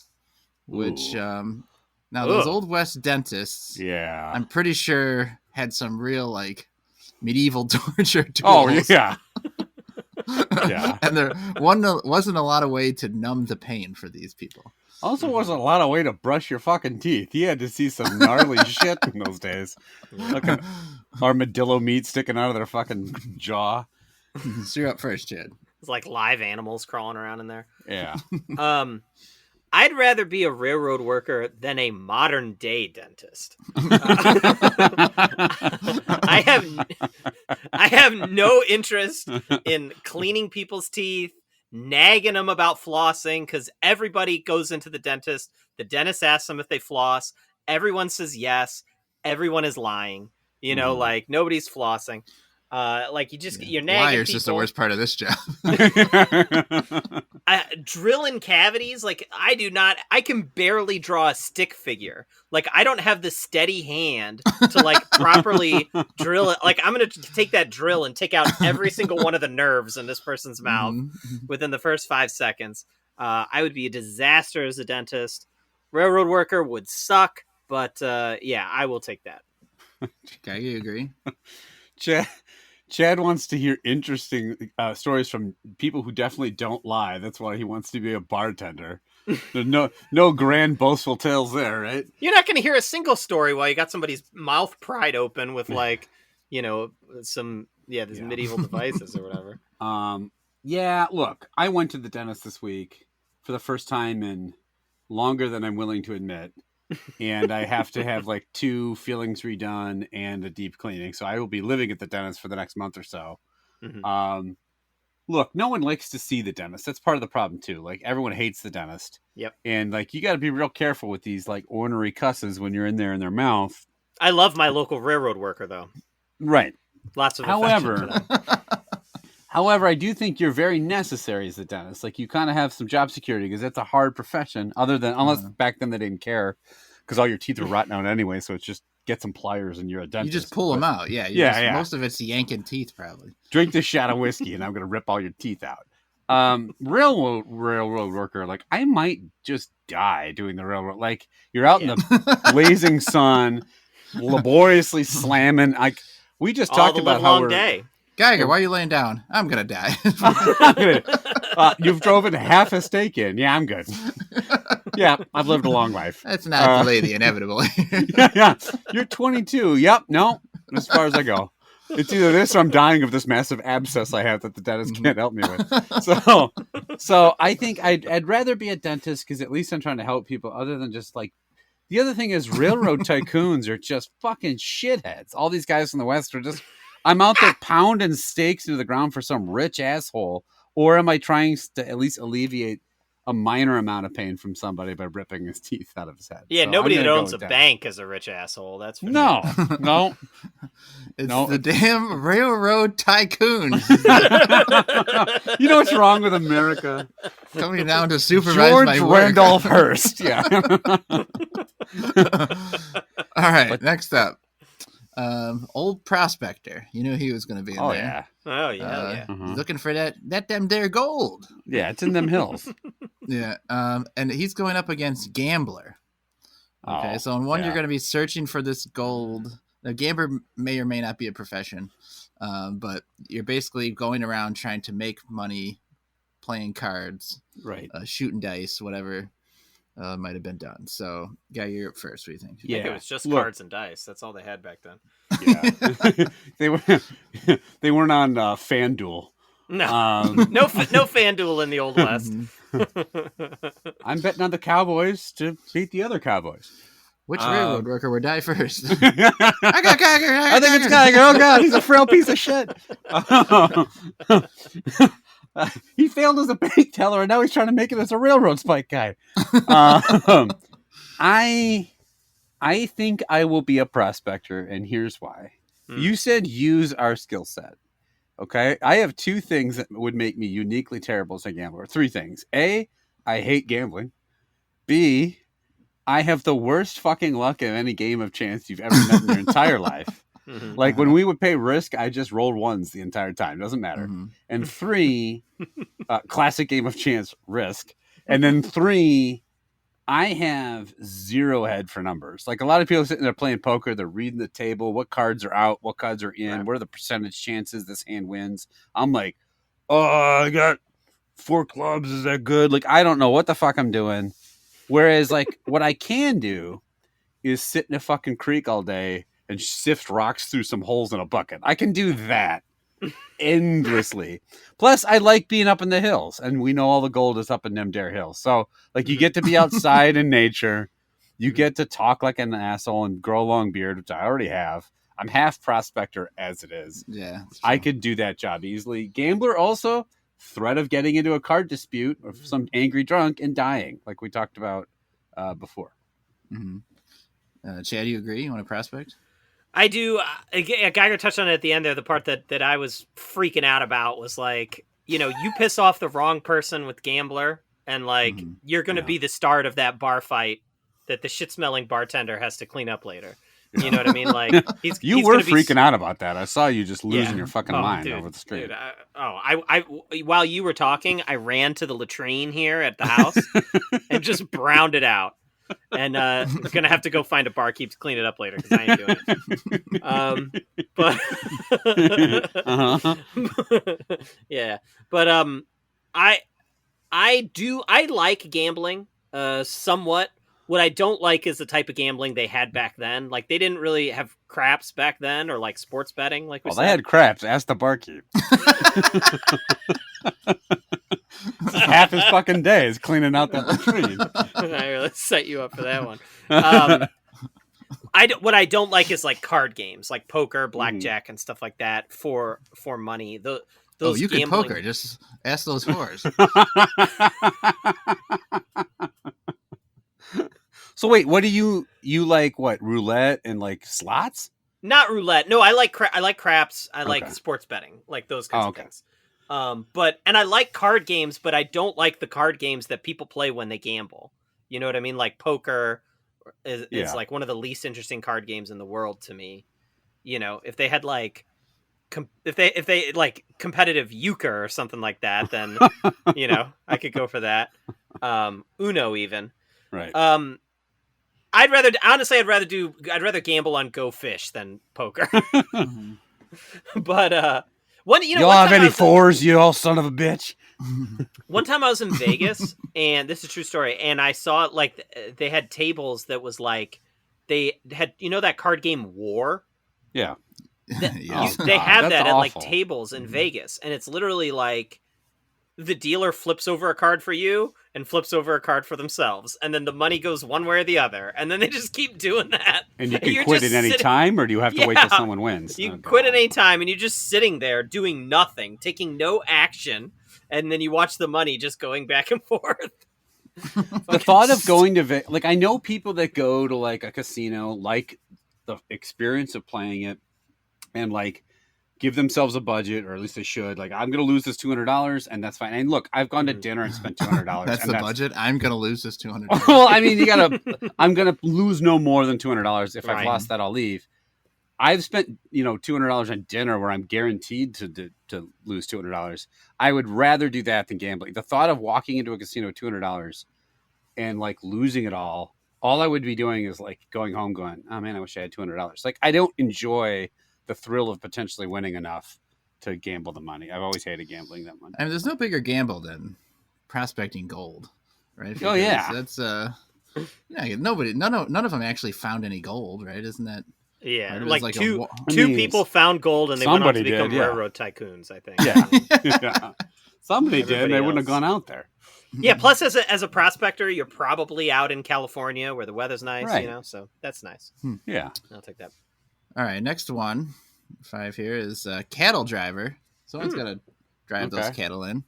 which Ooh. now those Ugh. Old West dentists, Yeah. I'm pretty sure had some real like medieval torture tools. Oh, yeah. Yeah. And there wasn't a lot of way to numb the pain for these people. Also, wasn't a lot of way to brush your fucking teeth. You had to see some gnarly shit in those days. Fucking armadillo meat sticking out of their fucking jaw. So you're up first, Chad. It's like live animals crawling around in there. Yeah. I'd rather be a railroad worker than a modern day dentist. I have no interest in cleaning people's teeth, nagging them about flossing, because everybody goes into the dentist. The dentist asks them if they floss. Everyone says yes. Everyone is lying. Like nobody's flossing. Like you're nagging Liar's people. just the worst part of this job. drilling cavities, like I can barely draw a stick figure. Like I don't have the steady hand to like properly drill it. Like I'm going to take that drill and take out every single one of the nerves in this person's mouth within the first 5 seconds. I would be a disaster as a dentist. Railroad worker would suck, but yeah, I will take that. Okay, you agree? Chad wants to hear interesting stories from people who definitely don't lie. That's why he wants to be a bartender. There's no grand boastful tales there, right? You're not going to hear a single story while you got somebody's mouth pried open with like, some these medieval devices or whatever. Yeah, look, I went to the dentist this week for the first time in longer than I'm willing to admit. And I have to have like 2 fillings redone and a deep cleaning. So I will be living at the dentist for the next month or so. Mm-hmm. Look, no one likes to see the dentist. That's part of the problem too. Like everyone hates the dentist. Yep. And like you got to be real careful with these like ornery cusses when you're in there in their mouth. I love my local railroad worker though. Right. Lots of affection for them. However, I do think you're very necessary as a dentist. Like you kind of have some job security because it's a hard profession. Unless back then they didn't care because all your teeth are rotting out anyway. So it's just get some pliers and you're a dentist. You just pull them out. Yeah. Most of it's yanking teeth, probably. Drink this shot of whiskey and I'm going to rip all your teeth out. Railroad worker, like I might just die doing the railroad. Like you're out in the blazing sun, laboriously slamming. Like we just talked about how we're day. Geiger, why are you laying down? I'm going to die. You've driven half a steak in. Yeah, I'm good. Yeah, I've lived a long life. That's not delay the inevitable. Yeah. You're 22. Yep. No, as far as I go. It's either this or I'm dying of this massive abscess I have that the dentist can't help me with. So I think I'd rather be a dentist because at least I'm trying to help people other than just like, the other thing is railroad tycoons are just fucking shitheads. All these guys from the West are just, I'm out there pounding stakes into the ground for some rich asshole, or am I trying to at least alleviate a minor amount of pain from somebody by ripping his teeth out of his head? Yeah, so nobody that owns a bank is a rich asshole. That's for no. It's the damn railroad tycoons. You know what's wrong with America? Coming down to supervise George my work. Randolph Hearst. Yeah. All right, next up. Old prospector. You knew he was going to be in there. Yeah. Oh yeah. He's looking for that them there gold. Yeah, it's in them hills. Yeah. And he's going up against gambler. Okay, so in one you're going to be searching for this gold. Now, gambler may or may not be a profession, but you're basically going around trying to make money, playing cards, right? Shooting dice, whatever. Might have been done. So, Guy, you're up first. What do you think? I think it was just cards and dice. That's all they had back then. Yeah, they weren't on FanDuel. No, no FanDuel in the Old West. I'm betting on the Cowboys to beat the other Cowboys. Which railroad worker would die first? I got Geiger. I think it's Geiger. Oh God, he's a frail piece of shit. He failed as a bank teller, and now he's trying to make it as a railroad spike guy. I think I will be a prospector, and here's why. You said use our skill set. Okay, I have 2 things that would make me uniquely terrible as a gambler. 3 things. A, I hate gambling. B, I have the worst fucking luck in any game of chance you've ever met in your entire life. Like when we would pay Risk, I just rolled ones the entire time. Doesn't matter. And 3, classic game of chance, Risk. And then 3, I have 0 head for numbers. Like a lot of people sitting there playing poker, they're reading the table, what cards are out, what cards are in, what are the percentage chances this hand wins. I'm like, oh, I got 4 clubs. Is that good? Like, I don't know what the fuck I'm doing. Whereas like what I can do is sit in a fucking creek all day and sift rocks through some holes in a bucket. I can do that endlessly. Plus, I like being up in the hills, and we know all the gold is up in them dare hills. So, like, you get to be outside in nature. You get to talk like an asshole and grow a long beard, which I already have. I'm half prospector as it is. Yeah, I could do that job easily. Gambler also, threat of getting into a card dispute or some angry drunk and dying, like we talked about before. Chad, do you agree? You want to prospect? I do. Geiger touched on it at the end there. The part that I was freaking out about was like, you piss off the wrong person with gambler, and like you're gonna be the start of that bar fight that the shit-smelling bartender has to clean up later. You know what I mean? Like he's were gonna freaking out about that. I saw you just losing your fucking mind dude, over the street. Dude, I while you were talking, I ran to the latrine here at the house and just browned it out. And gonna have to go find a barkeep to clean it up later because I ain't doing it. But yeah, but I like gambling somewhat. What I don't like is the type of gambling they had back then. Like they didn't really have craps back then, or like sports betting. Like they had craps. Ask the barkeep. Half his fucking day is cleaning out that latrine. I really set you up for that one. What I don't like is like card games, like poker, blackjack, and stuff like that for money. Those you gambling... could poker. Just ask those whores. So wait, what do you like? What, roulette and like slots? Not roulette. No, I like craps. I like sports betting, like those kinds of things. But I like card games, but I don't like the card games that people play when they gamble. You know what I mean? Like poker is like one of the least interesting card games in the world to me. You know, if they had like if they like competitive euchre or something like that, then you know, I could go for that. Uno even. Right. I'd rather gamble on Go Fish than poker. But y'all have any fours, you all son of a bitch? One time I was in Vegas, and this is a true story, and I saw like they had tables that was like they had, you know, that card game War. Yeah. They have that at like tables in Vegas, and it's literally like the dealer flips over a card for you and flips over a card for themselves, and then the money goes one way or the other, and then they just keep doing that. And you can quit at any time, or do you have to wait till someone wins? You can quit at any time, and you're just sitting there doing nothing, taking no action, and then you watch the money just going back and forth. The thought of going to like, I know people that go to like a casino, like the experience of playing it, and like give themselves a budget, or at least they should. Like, I'm going to lose this $200, and that's fine. And look, I've gone to dinner and spent $200. That's the budget. I'm going to lose this $200. Well, I mean, I'm going to lose no more than $200. If I've lost that, I'll leave. I've spent, $200 on dinner where I'm guaranteed to lose $200. I would rather do that than gambling. The thought of walking into a casino with $200 and like losing it all I would be doing is like going home going, oh man, I wish I had $200. Like, I don't enjoy the thrill of potentially winning enough to gamble the money. I've always hated gambling that money. I mean, there's no bigger gamble than prospecting gold, right? Because that's none of them actually found any gold, right? Isn't that? Yeah, right? like two people found gold and they went on to become railroad tycoons, I think. Yeah. Somebody did, and they wouldn't have gone out there. Yeah, plus as a prospector, you're probably out in California where the weather's nice, so that's nice. Yeah. I'll take that. All right, next one, 5 here, is cattle driver. Someone's got to drive those cattle in.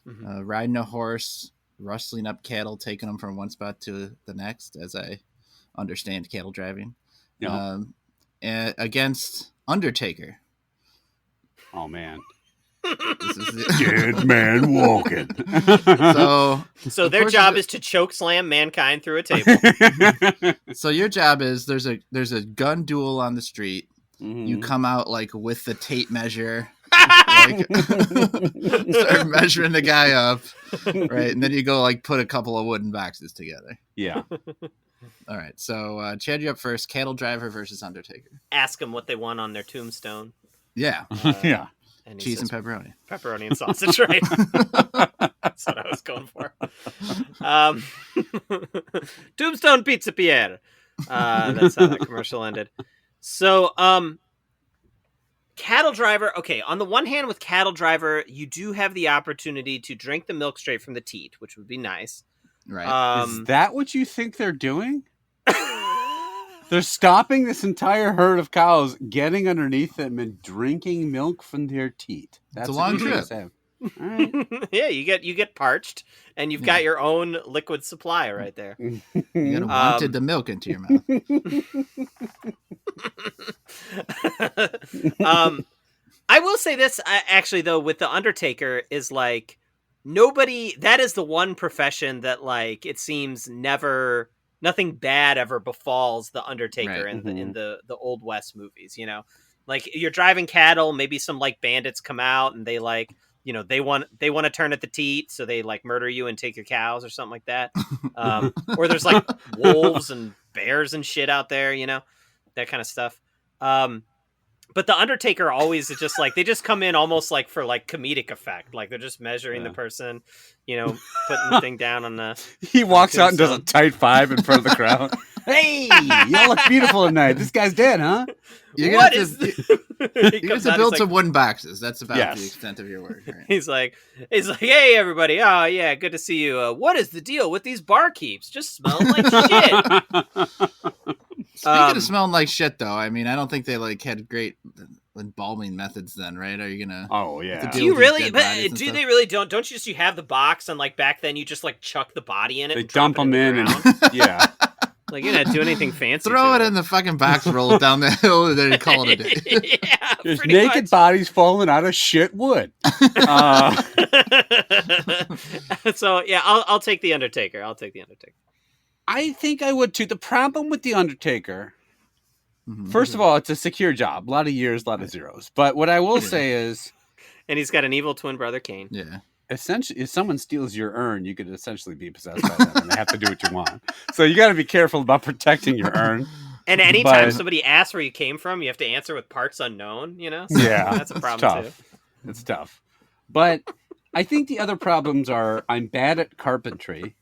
Riding a horse, rustling up cattle, taking them from one spot to the next, as I understand cattle driving. Yeah. Against Undertaker. Oh, man. This is Dead man walking. So their job is to choke slam mankind through a table. So your job is there's a gun duel on the street. Mm-hmm. You come out like with the tape measure, like start measuring the guy up, right? And then you go like put a couple of wooden boxes together. Yeah. All right. So Chad, you up first. Cattle driver versus Undertaker. Ask them what they want on their tombstone. Yeah. Yeah. And cheese and pepperoni. Pepperoni and sausage, right? That's what I was going for. Tombstone Pizza Pierre. That's how that commercial ended. So, cattle driver. Okay, on the one hand, with cattle driver, you do have the opportunity to drink the milk straight from the teat, which would be nice. Right. Is that what you think they're doing? They're stopping this entire herd of cows, getting underneath them, and drinking milk from their teat. That's a long trip. All right. Yeah, you get parched, and you've got your own liquid supply right there. You gotta wanted the milk into your mouth. I will say this, actually, though, with the Undertaker, is like nobody, that is the one profession that, like, it seems nothing bad ever befalls the Undertaker Right. in the Old West movies, you know? Like, you're driving cattle, maybe some, like, bandits come out and they, like, you know, they want to turn at the teat, so they, like, murder you and take your cows or something like that. Or there's, like, wolves and bears and shit out there, you know? That kind of stuff. But the Undertaker always is just like, they just come in almost like for like comedic effect. Like they're just measuring the person, you know, putting the thing down on the. He walks out and does a tight five in front of the crowd. Hey, y'all look beautiful tonight. This guy's dead, huh? You're What gonna is? you have to build some wooden boxes. That's about the extent of your work. Right? He's like, hey everybody, oh yeah, good to see you. What is the deal with these barkeeps? Just smelling like shit. Speaking of smelling like shit, though, I mean, I don't think they like had great embalming methods then, right? Are you gonna? Oh yeah. Do you really? Do they really? Don't you just you have the box and like back then you just like chuck the body in it? They and dump them in, and yeah. Like you're not doing anything fancy. Throw it in the fucking box, roll it down the hill, and then call it a day. Yeah, there's naked bodies falling out of shit wood. So yeah, I'll take the Undertaker. I think I would too. The problem with the Undertaker, first of all, it's a secure job. A lot of years, a lot of zeros. But what I will say is, and he's got an evil twin brother, Kane. Yeah. Essentially, if someone steals your urn, you could essentially be possessed by them, and they have to do what you want. So you got to be careful about protecting your urn. And anytime somebody asks where you came from, you have to answer with parts unknown. You know, so yeah, that's a problem too. It's tough. But I think the other problems are I'm bad at carpentry.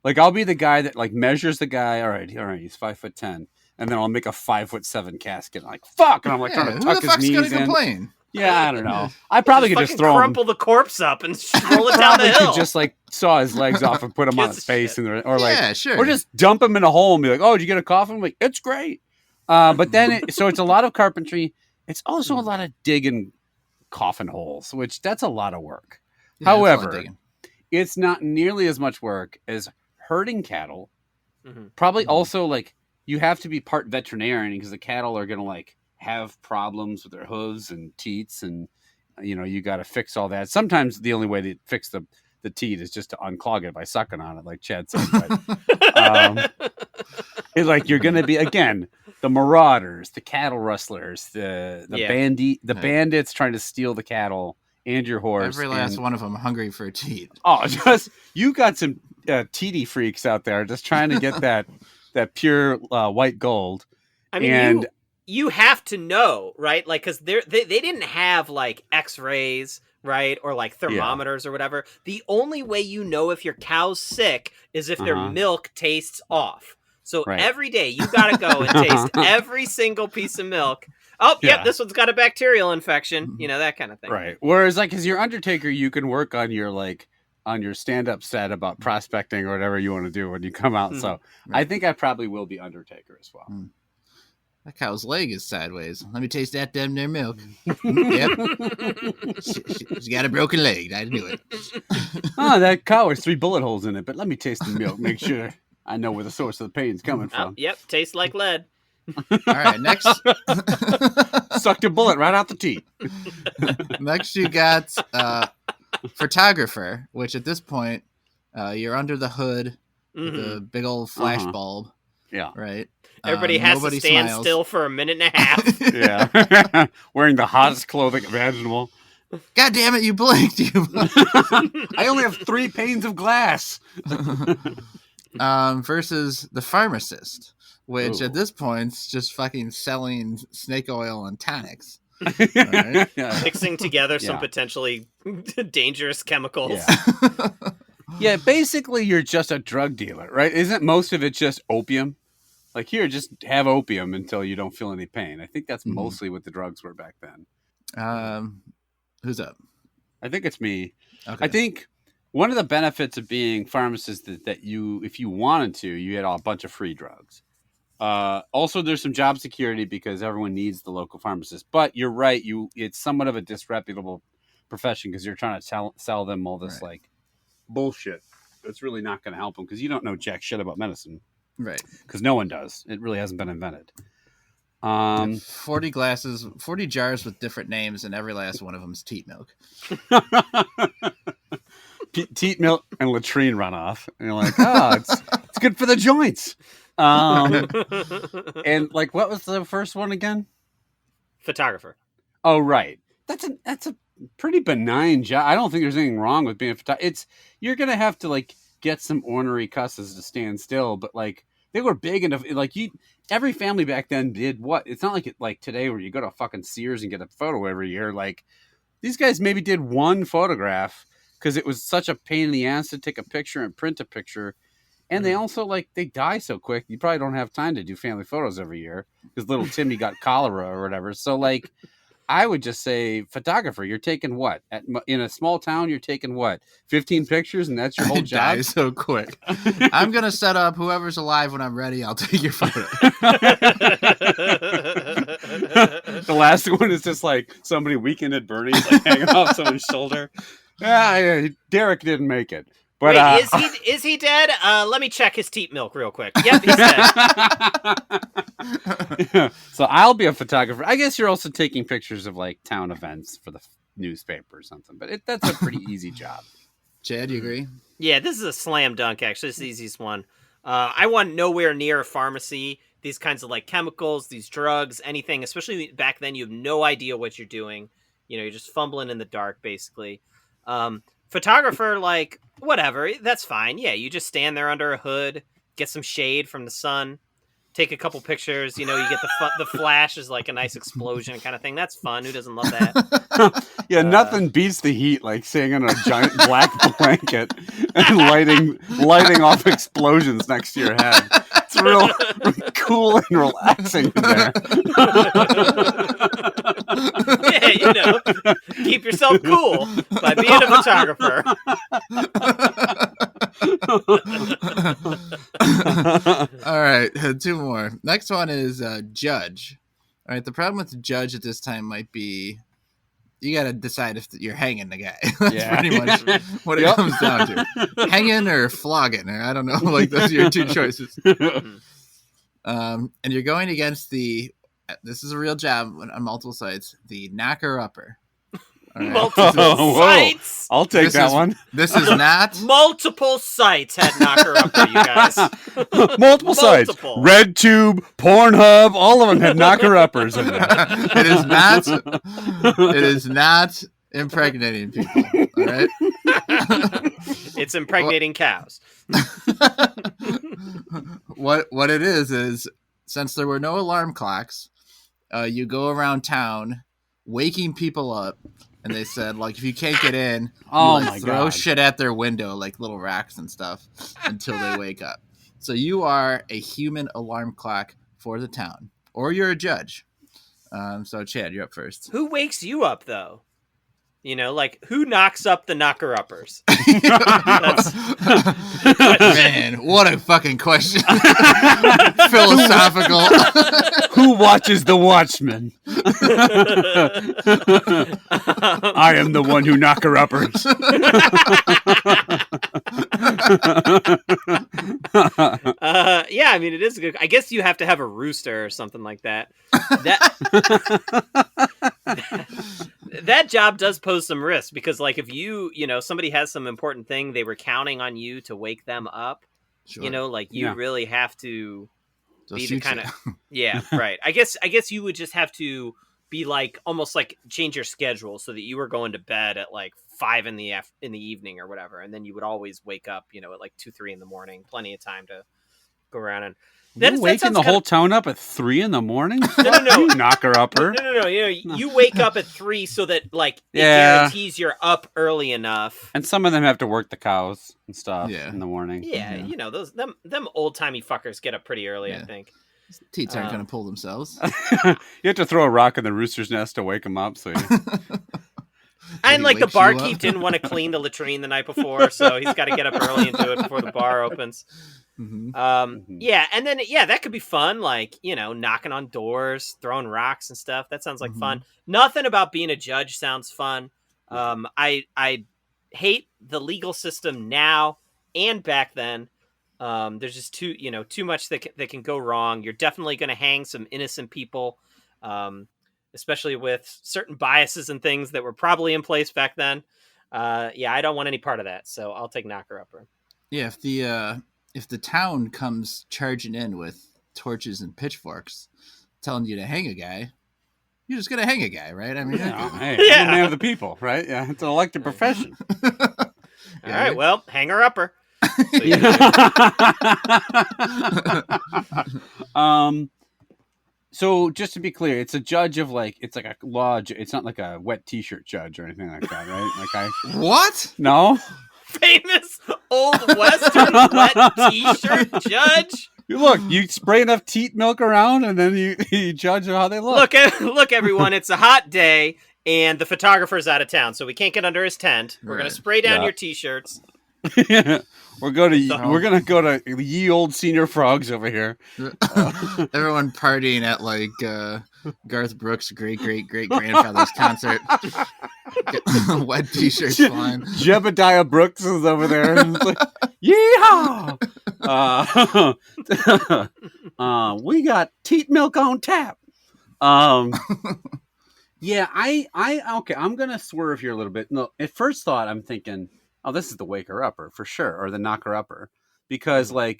Like I'll be the guy that like measures the guy. All right, he's 5'10", and then I'll make a 5'7" casket. I'm like fuck, and I'm like trying to tuck his knees in. Who the fuck's gonna complain? Yeah, I don't know. I probably could just throw crumple the corpse up and roll it down the hill. Could just like saw his legs off and put him on his face, or just dump him in a hole and be like, "Oh, did you get a coffin?" I'm like, it's great. But then so it's a lot of carpentry. It's also a lot of digging coffin holes, which that's a lot of work. Yeah, however, it's not nearly as much work as herding cattle. Probably also like you have to be part veterinarian because the cattle are going to like have problems with their hooves and teats, and you know you got to fix all that. Sometimes the only way to fix the teat is just to unclog it by sucking on it, like Chad said. But, it's like you're going to be again the marauders, the cattle rustlers, the bandits trying to steal the cattle and your horse. Every last one of them hungry for a teat. Oh, just you got some teety freaks out there just trying to get that pure white gold. I mean, you have to know, right? Like, because they didn't have like X-rays, right, or like thermometers or whatever. The only way you know if your cow's sick is if their milk tastes off. So every day you gotta go and taste every single piece of milk. Oh, yep, this one's got a bacterial infection. You know, that kind of thing. Right. Whereas, like, as your Undertaker, you can work on your stand-up set about prospecting or whatever you want to do when you come out. So I think I probably will be Undertaker as well. That cow's leg is sideways. Let me taste that damn near milk. Yep. She's got a broken leg. I knew it. Oh, that cow has 3 bullet holes in it, but let me taste the milk. Make sure I know where the source of the pain's coming from. Yep, tastes like lead. All right, next. Sucked a bullet right out the teeth. Next you got photographer, which at this point, you're under the hood with a big old flash bulb. Yeah. Right? Everybody has to stand still for a minute and a half. Yeah. Wearing the hottest clothing imaginable. God damn it, you blinked. I only have 3 panes of glass. Versus the pharmacist, which at this point's just fucking selling snake oil and tonics. Right? Mixing together some potentially dangerous chemicals. Yeah, basically you're just a drug dealer, right? Isn't most of it just opium? Like, here, just have opium until you don't feel any pain. I think that's mostly what the drugs were back then. Who's up? I think it's me. Okay. I think one of the benefits of being pharmacist is that you, if you wanted to, you had a bunch of free drugs. Also, there's some job security because everyone needs the local pharmacist. But you're right, it's somewhat of a disreputable profession because you're trying to sell them all this like bullshit. It's really not going to help them because you don't know jack shit about medicine. Right. Because no one does. It really hasn't been invented. 40 jars with different names, and every last one of them's teat milk. teat milk and latrine runoff. And you're like, oh, it's good for the joints. And like, what was the first one again? Photographer. Oh, right. That's a pretty benign job. I don't think there's anything wrong with being a photographer. You're gonna have to like get some ornery cusses to stand still, but like they were big enough. Like every family back then did what? It's not like today where you go to fucking Sears and get a photo every year. Like these guys maybe did one photograph because it was such a pain in the ass to take a picture and print a picture. And they also they die so quick. You probably don't have time to do family photos every year because little Timmy got cholera or whatever. So like, I would just say photographer, you're taking what in a small town, you're taking what 15 pictures and that's your whole job. Die so quick. I'm going to set up whoever's alive when I'm ready. I'll take your photo. The last one is just like somebody Weekend at Bernie's like hanging off someone's shoulder. Yeah, Derek didn't make it. But, wait, is he dead? Let me check his teat milk real quick. Yep, he's dead. Yeah. So I'll be a photographer. I guess you're also taking pictures of like town events for the newspaper or something. But that's a pretty easy job. Chad, you agree? Yeah, this is a slam dunk. Actually, this is the easiest one. I want nowhere near a pharmacy. These kinds of like chemicals, these drugs, anything. Especially back then, you have no idea what you're doing. You're just fumbling in the dark, basically. Photographer, like, whatever, that's fine. Yeah, you just stand there under a hood, get some shade from the sun, take a couple pictures. You get the flash is like a nice explosion kind of thing. That's fun. Who doesn't love that? Yeah, nothing beats the heat like sitting in a giant black blanket and lighting off explosions next to your head. It's real cool and relaxing in there. Yeah, keep yourself cool by being a photographer. All right, two more. Next one is judge. All right, the problem with the judge at this time might be you got to decide if you're hanging the guy. That's pretty much what it comes down to. Hanging or flogging, or I don't know. Like those are your two choices. And you're going against this is a real job on multiple sites, the knocker-upper. Right. Multiple sites. I'll take that one. This is not multiple sites had knocker-upper, you guys. Multiple sites. RedTube, Pornhub, all of them had knocker-uppers in there. It is not impregnating people. All right. It's impregnating cows. What it is since there were no alarm clocks, you go around town waking people up, and they said like if you can't get in, throw shit at their window like little racks and stuff until they wake up. So you are a human alarm clock for the town, or you're a judge. So Chad, you're up first. Who wakes you up though? Like who knocks up the knocker-uppers? Man, what a fucking question. Philosophical. Who watches the Watchmen? I am the one who knocker-uppers. Yeah, I mean it is a good. I guess you have to have a rooster or something like that. That job does pose some risk because, like, if somebody has some important thing, they were counting on you to wake them up. Sure. You really have to be the kind of yeah, right. I guess you would just have to be like almost like change your schedule so that you were going to bed at like 5 in the evening or whatever, and then you would always wake up, at like 2-3 in the morning, plenty of time to go around and. You're waking the whole town up at 3 in the morning? No. You knocker-upper. No. You wake up at 3 so that, like, it guarantees you're up early enough. And some of them have to work the cows and stuff in the morning. Yeah, them old-timey fuckers get up pretty early, I think. Teats aren't going to pull themselves. You have to throw a rock in the rooster's nest to wake them up. So and, like, the barkeep didn't want to clean the latrine the night before, so he's got to get up early and do it before the bar opens. Mm-hmm. Yeah, and then that could be fun, like knocking on doors, throwing rocks and stuff. That sounds like fun. Nothing about being a judge sounds fun. I hate the legal system now and back then. There's just too much that can go wrong. You're definitely going to hang some innocent people, especially with certain biases and things that were probably in place back then. Yeah, I don't want any part of that, so I'll take knocker upper. Yeah, if the town comes charging in with torches and pitchforks, telling you to hang a guy, you're just gonna hang a guy, right? I mean, Yeah, hey, Yeah. I'm a man of the people, right? Yeah, it's an elected profession. All right, well, hanger upper. So So just to be clear, it's a judge of it's like a law. It's not like a wet T-shirt judge or anything like that, right? What? No. famous old Western wet T-shirt judge. Look, you spray enough teat milk around, and then you judge how they look. Look, everyone! It's a hot day, and the photographer's out of town, so we can't get under his tent. We're gonna spray down your T-shirts. We're gonna go to ye old senior frogs over here. Everyone partying at Garth Brooks' great grandfather's concert. Wet T-shirts flying. Jebediah Brooks is over there. It's like, yeehaw! We got teat milk on tap. Yeah, okay. I'm gonna swerve here a little bit. No, at first thought, I'm thinking, oh, this is the waker upper for sure, or the knocker upper, because I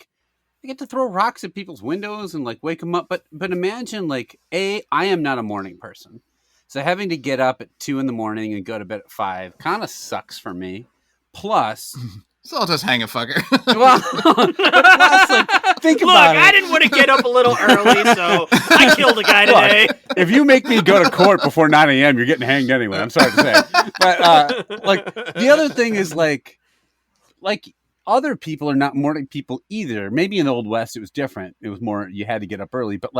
get to throw rocks at people's windows and wake them up. But imagine I am not a morning person, so having to get up at 2 a.m. and go to bed at 5 kind of sucks for me. Plus, so I'll just hang a fucker. Well, plus, think about it. I didn't want to get up a little early, so I killed a guy today. Look, if you make me go to court before 9 a.m., you're getting hanged anyway. I'm sorry to say. But the other thing is other people are not morning people either. Maybe in the Old West it was different. It was more you had to get up early. But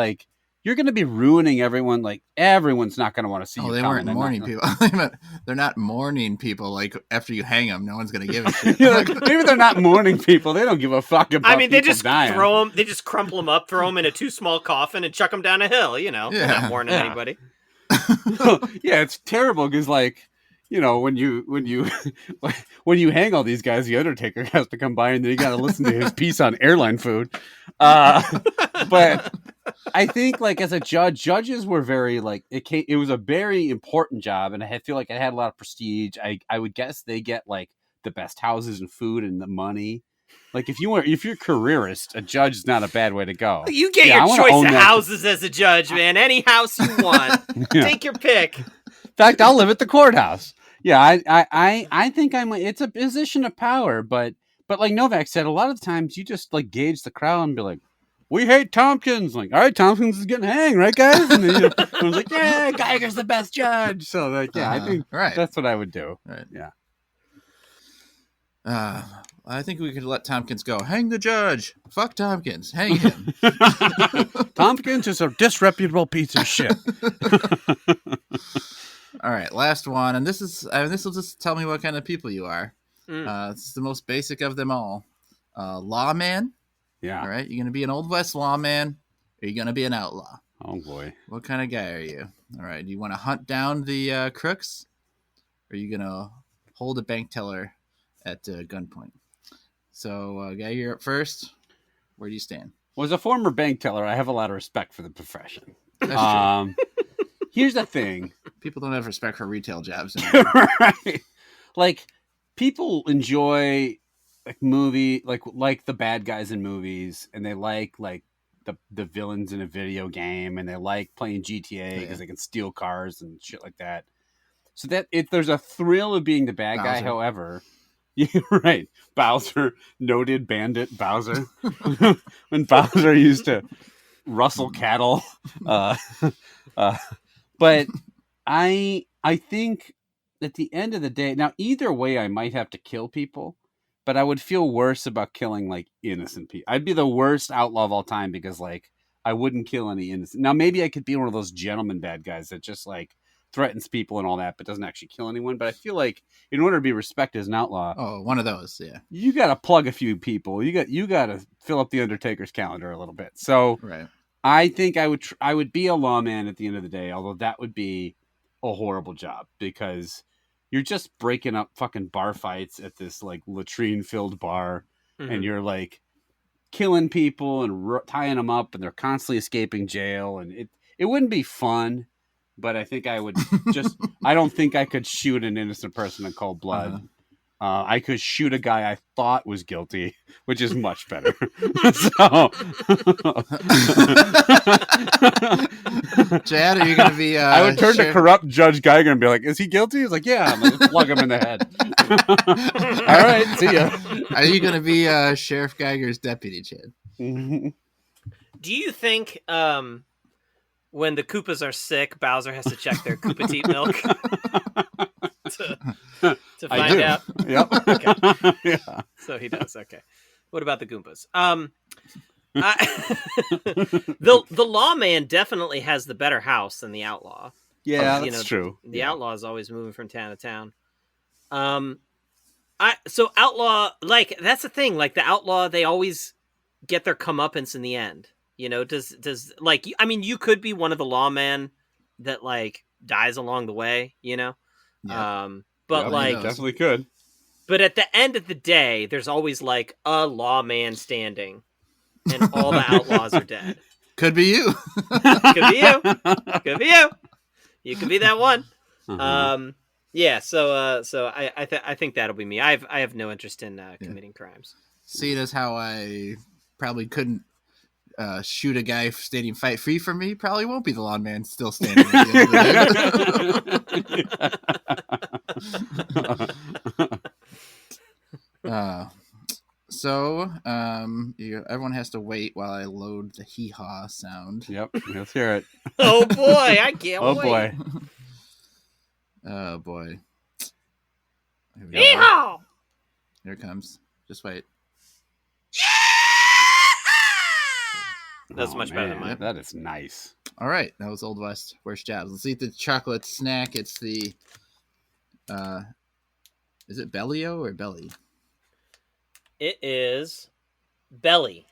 you're going to be ruining everyone. Everyone's not going to want to see you. They weren't morning people. They're not mourning people. After you hang them, no one's going to give a shit. Maybe they're not mourning people. They don't give a fuck about. I mean, they just dying. throw them. They just crumple them up, throw them in a too small coffin, and chuck them down a hill. They're not mourning anybody. Yeah, it's terrible because when you hang all these guys, the Undertaker has to come by, and then you got to listen to his piece on airline food. But I think as a judge, judges were very it was a very important job, and I feel like it had a lot of prestige. I would guess they get the best houses and food and the money. If you're a careerist, a judge is not a bad way to go. You get your choice of houses as a judge, man. Any house you want, take your pick. In fact, I'll live at the courthouse. Yeah, I think it's a position of power, but like Novak said, a lot of times you just gauge the crowd and be like, we hate Tompkins. All right, Tompkins is getting hanged, right, guys? And then, I was like, yeah, Geiger's the best judge. So I think that's what I would do. Right. Yeah. I think we could let Tompkins go. Hang the judge. Fuck Tompkins. Hang him. Tompkins is a disreputable piece of shit. All right, last one, and this will just tell me what kind of people you are. It's the most basic of them all. Lawman. Yeah. All right, you gonna be an Old West lawman, or are you gonna be an outlaw? Oh boy. What kind of guy are you? All right, do you want to hunt down the crooks, or are you gonna hold a bank teller at gunpoint? So, guy, you're up first. Where do you stand? Well, as a former bank teller, I have a lot of respect for the profession. That's true. Here's the thing. People don't have respect for retail jobs. Right. People enjoy movie the bad guys in movies, and they like the villains in a video game, and they like playing GTA because they can steal cars and shit like that. So that there's a thrill of being the bad guy. However, yeah, right, Bowser, noted bandit Bowser, when Bowser used to rustle cattle. But I think at the end of the day, now either way, I might have to kill people, but I would feel worse about killing innocent people. I'd be the worst outlaw of all time because I wouldn't kill any innocent. Now maybe I could be one of those gentleman bad guys that just threatens people and all that, but doesn't actually kill anyone. But I feel in order to be respected as an outlaw, one of those, yeah, you got to plug a few people. You got to fill up the Undertaker's calendar a little bit. So right. I think I would be a lawman at the end of the day, although that would be a horrible job because you're just breaking up fucking bar fights at this latrine filled bar, and you're killing people and tying them up, and they're constantly escaping jail, and it wouldn't be fun. but I think I would I don't think I could shoot an innocent person in cold blood. I could shoot a guy I thought was guilty, which is much better. So, Chad, are you going to be? I would turn to corrupt Judge Geiger and be like, "Is he guilty?" He's like, "Yeah." I'm like, plug him in the head. All right, see ya. Are you going to be Sheriff Geiger's deputy, Chad? Do you think when the Koopas are sick, Bowser has to check their Koopa teat milk to find out? Yep. Okay. Yeah. So he does. Okay. What about the Goombas? The lawman definitely has the better house than the outlaw. Yeah, that's true. The outlaw is always moving from town to town. So outlaw, like, that's the thing. Like, the outlaw, they always get their comeuppance in the end. You know, does like, I mean, you could be one of the lawmen that like dies along the way. You know, but like, definitely could. But at the end of the day, there's always like a lawman standing, and all the outlaws are dead. Could be you. Could be you. Could be you. You could be that one. Yeah. So I think that'll be me. I have no interest in committing crimes. See, that's how I probably couldn't shoot a guy stating "fight free" for me. Probably won't be the lawn man still standing at the end of the day. Everyone has to wait while I load the hee-haw sound. Yep, let's hear it. Oh boy, I can't wait. Boy. Oh boy. Hee-haw! Here it comes. Just wait. That's much better than mine. That is nice. All right, that was Old West. Worst jobs. Let's eat the chocolate snack. It's the, is it Bellio or Bellie? It is Bellie.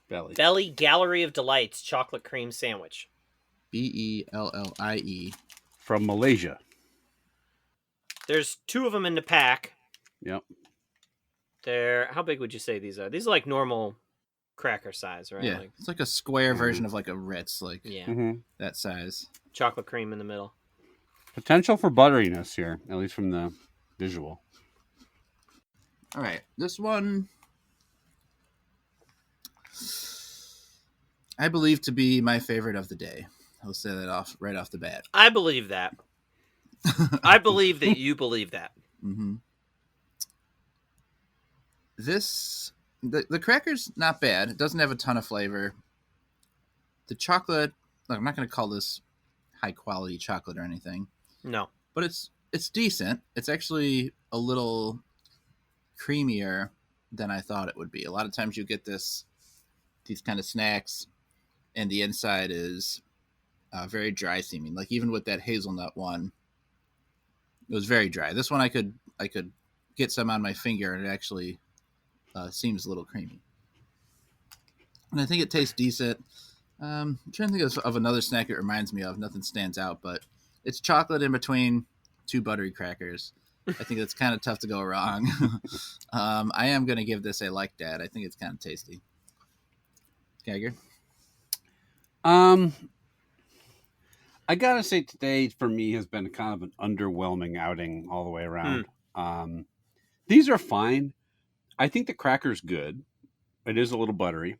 Bellie Gallery of Delights chocolate cream sandwich. Bellie. From Malaysia. There's 2 of them in the pack. Yep. How big would you say these are? These are like normal cracker size, right? Yeah, it's like a square version of like a Ritz, like yeah, that size. Chocolate cream in the middle. Potential for butteriness here, at least from the visual. All right, this one I believe to be my favorite of the day. I'll say that right off the bat. I believe that. I believe that you believe that. Mm-hmm. The cracker's not bad. It doesn't have a ton of flavor. The chocolate, I'm not going to call this high quality chocolate or anything. No. But it's decent. It's actually a little creamier than I thought it would be. A lot of times you get these kind of snacks and the inside is very dry seeming. Like even with that hazelnut one, it was very dry. This one I could get some on my finger and it actually seems a little creamy. And I think it tastes decent. I'm trying to think of another snack it reminds me of. Nothing stands out, but it's chocolate in between 2 buttery crackers. I think it's kind of tough to go wrong. I am going to give this a like that. I think it's kind of tasty. Geiger? I gotta say today for me has been kind of an underwhelming outing all the way around. These are fine. I think the cracker's good. It is a little buttery.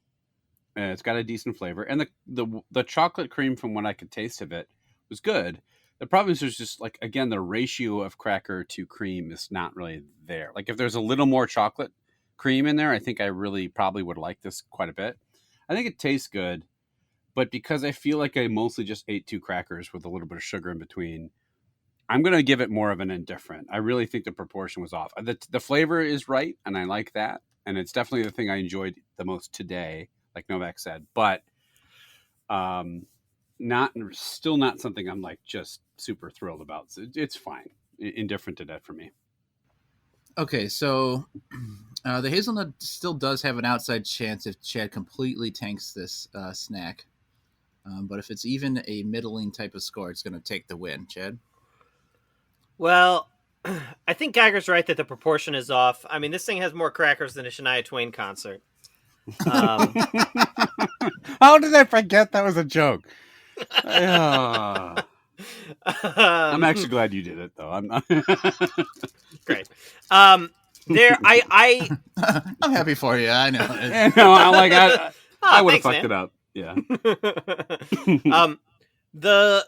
It's got a decent flavor, and the chocolate cream from what I could taste of it was good. The problem is there's just like, again, the ratio of cracker to cream is not really there. Like if there's a little more chocolate cream in there, I think I really probably would like this quite a bit. I think it tastes good, but because I feel like I mostly just ate 2 crackers with a little bit of sugar in between, I'm going to give it more of an indifferent. I really think the proportion was off. The flavor is right, and I like that. And it's definitely the thing I enjoyed the most today, like Novak said. But still not something I'm like just super thrilled about. So it's fine. Indifferent to that for me. Okay, so the hazelnut still does have an outside chance if Chad completely tanks this snack. But if it's even a middling type of score, it's going to take the win. Chad? Well, I think Geiger's right that the proportion is off. I mean, this thing has more crackers than a Shania Twain concert. How did I forget that was a joke? I'm actually glad you did it, though. I'm not. Great. There, I I'm happy for you. I know. No, I would have thanks, fucked man. it up. Yeah. The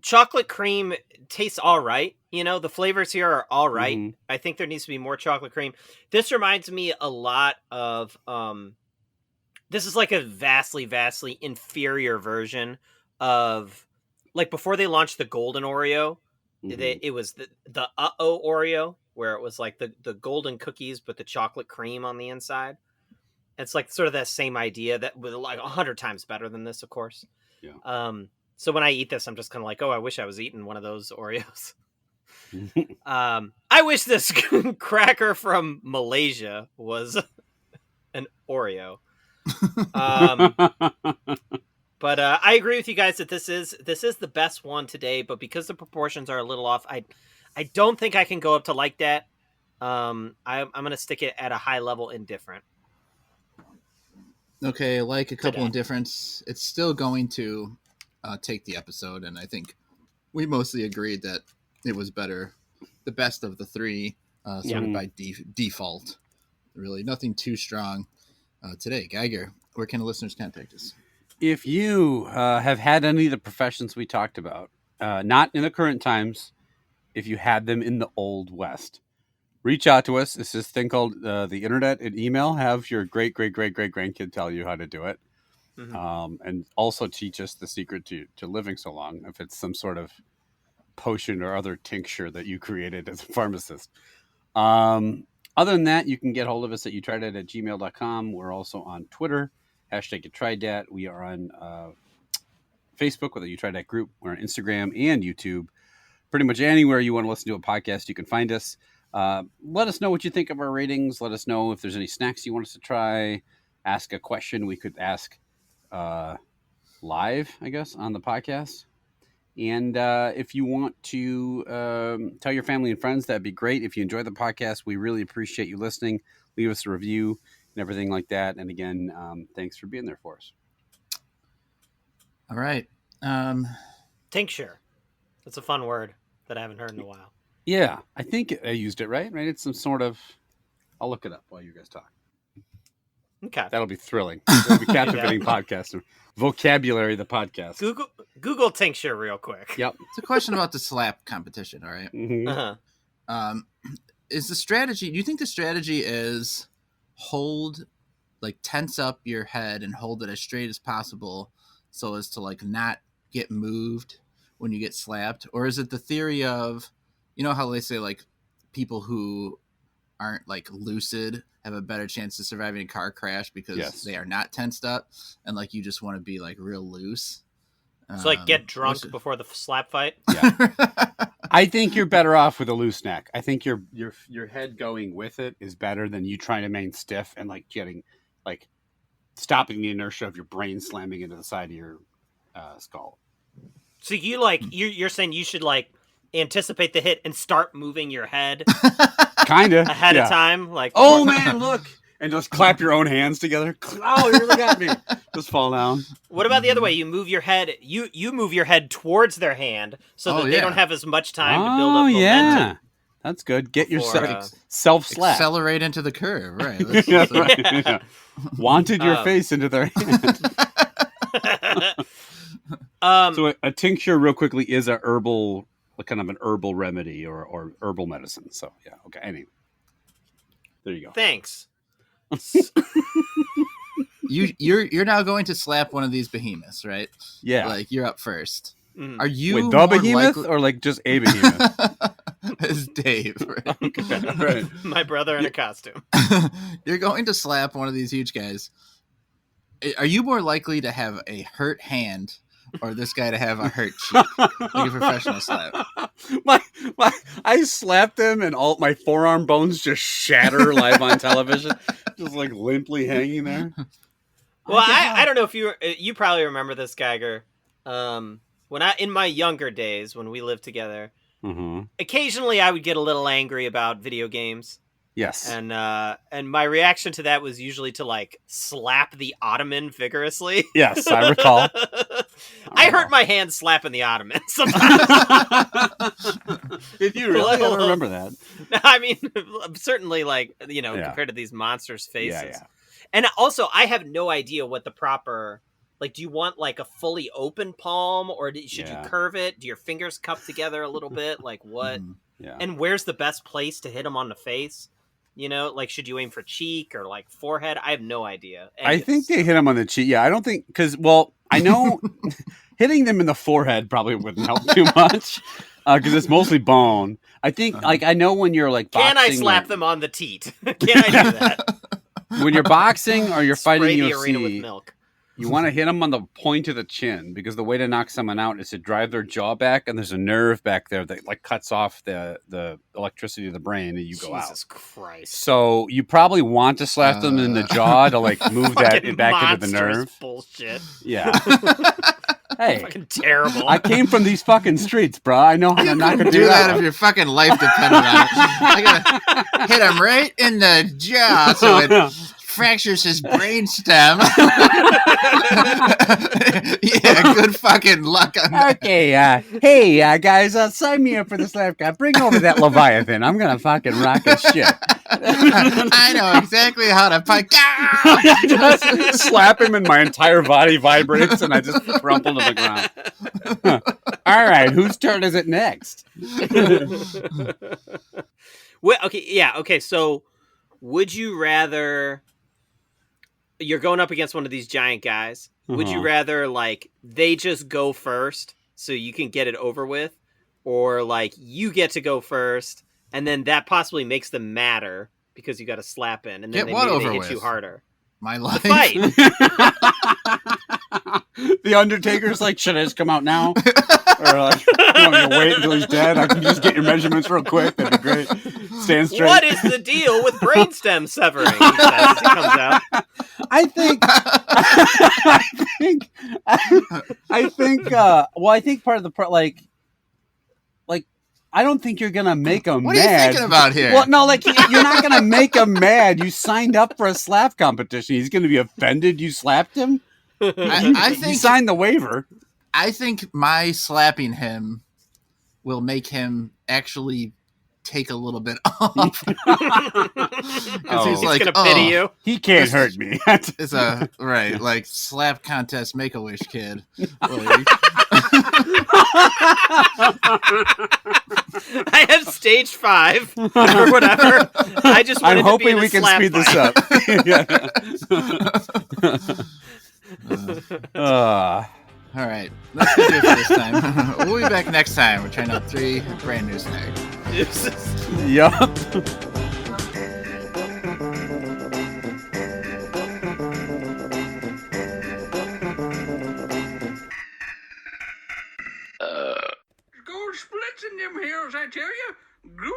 chocolate cream tastes all right. You know, the flavors here are all right. Mhm. I think there needs to be more chocolate cream. This reminds me a lot of this is like a vastly, vastly inferior version of like before they launched the golden Oreo. Mhm. It was the uh-oh Oreo, where it was like the golden cookies but the chocolate cream on the inside. It's like sort of that same idea that with like 100 times better than this, of course. Yeah. So when I eat this, I'm just kind of like, oh, I wish I was eating one of those Oreos. I wish this cracker from Malaysia was an Oreo. But I agree with you guys that this is the best one today. But because the proportions are a little off, I don't think I can go up to like that. I'm gonna stick it at a high level indifferent. Okay, like a couple Today. in difference, it's still going to take the episode, and I think we mostly agreed that it was better, the best of the three, sort of by default. Really, nothing too strong today. Geiger, where can the listeners contact us? If you have had any of the professions we talked about, not in the current times, if you had them in the old West, reach out to us. It's this thing called the internet and email. Have your great grandkid tell you how to do it, and also teach us the secret to living so long. If it's some sort of potion or other tincture that you created as a pharmacist. Other than that, you can get hold of us at youtrydat@gmail.com. We're also on Twitter, hashtag You Tried Dat. We are on Facebook with the You Tried Dat group. We're on Instagram and YouTube. Pretty much anywhere you want to listen to a podcast, you can find us. Let us know what you think of our ratings. Let us know if there's any snacks you want us to try. Ask a question we could ask live, I guess, on the podcast. And if you want to tell your family and friends, that'd be great. If you enjoy the podcast, we really appreciate you listening. Leave us a review and everything like that. And again, thanks for being there for us. All right. Tincture. That's a fun word that I haven't heard in a while. Yeah, I think I used it right. It's some sort of. I'll look it up while you guys talk. Okay, that'll be thrilling. That'll be captivating podcast. Vocabulary, the podcast. Google tincture real quick. Yep. It's a question about the slap competition. All right. Uh-huh. Is the strategy? Do you think the strategy is tense up your head and hold it as straight as possible, so as to like not get moved when you get slapped, or is it the theory of, you know how they say like people who aren't like lucid have a better chance of surviving a car crash because they are not tensed up, and like you just want to be like real loose. So like get drunk before the slap fight. Yeah. I think you're better off with a loose neck. I think your head going with it is better than you trying to remain stiff and like getting like stopping the inertia of your brain slamming into the side of your skull. So you like you're saying you should like anticipate the hit and start moving your head kind of ahead of time, like, oh man, look, and just clap your own hands together. Oh, you really got me. Just fall down. What about the other way? You move your head. You move your head towards their hand so that they don't have as much time to build up momentum. Yeah, that's good. Get yourself self-slap. Accelerate into the curve, right? Right. Yeah. Wanted your face into their hand. So a tincture, real quickly, is a herbal, kind of an herbal remedy or herbal medicine. So yeah, okay. Anyway, there you go. Thanks. You're now going to slap one of these behemoths, right? Yeah, like you're up first. Mm. Are you with the behemoth or like just a behemoth? It's Dave. Right? Okay, right. My brother in a costume. You're going to slap one of these huge guys. Are you more likely to have a hurt hand or this guy to have a hurt cheek? Like a professional slap. I slapped him and all my forearm bones just shatter live on television, just like limply hanging there. Well, I don't know if you probably remember this, Geiger. When in my younger days when we lived together, occasionally I would get a little angry about video games. Yes. And my reaction to that was usually to like slap the ottoman vigorously. Yes, I recall. I hurt my hand slapping the ottoman sometimes. Did you really? I don't remember that. I mean, certainly, like, compared to these monsters' faces. Yeah. And also, I have no idea what the proper... Like, do you want, like, a fully open palm? Or should you curve it? Do your fingers cup together a little bit? Like, what? Yeah. And where's the best place to hit them on the face? Like, should you aim for cheek or, like, forehead? I have no idea. I think they hit him on the cheek. Yeah, I don't think... Because, well, I know hitting them in the forehead probably wouldn't help too much. Because it's mostly bone. I think, like, I know when you're, like, boxing... Can I slap them on the teat? Can I do that? When you're boxing or you're fighting Spray the UFC, arena with milk. You want to hit them on the point of the chin, because the way to knock someone out is to drive their jaw back, and there's a nerve back there that like cuts off the electricity of the brain, and you go out. Jesus Christ! So you probably want to slap them in the jaw to like move that back into the nerve. Bullshit. Yeah. Hey, fucking terrible. I came from these fucking streets, bro. I know how to knock do that if your fucking life depended on it. I gotta hit him right in the jaw so it fractures his brainstem. Yeah, good fucking luck on that. Okay, hey, guys, sign me up for this lap guy. Bring over that Leviathan. I'm gonna fucking rock his shit. I know exactly how to pike. Just slap him and my entire body vibrates and I just crumple to the ground. All right, whose turn is it next? Well, okay, so would you rather... You're going up against one of these giant guys. Would you rather, like, they just go first so you can get it over with? Or, like, you get to go first, and then that possibly makes them madder because you got to slap in, and then they hit you harder. My life. The fight. The Undertaker's like, should I just come out now? Or like, you want me to wait until he's dead? I can just get your measurements real quick. That'd be great. Stand straight. What is the deal with brainstem severing? He says as he comes out. I think part of the like, I don't think you're gonna make him what mad. What are you thinking about here? Well, no, like you're not gonna make him mad. You signed up for a slap competition. He's gonna be offended you slapped him. I think you signed the waiver. I think my slapping him will make him actually take a little bit off. He's like, gonna pity you. He can't hurt me. It's a right, like slap contest, Make-A-Wish kid. Like, I have stage 5 or whatever. I just wanted I'm hoping we can speed this up. All right, let's do it for this time. We'll be back next time. We're trying out 3 brand new snacks. Yup. Gold splits in them hills, I tell you. Good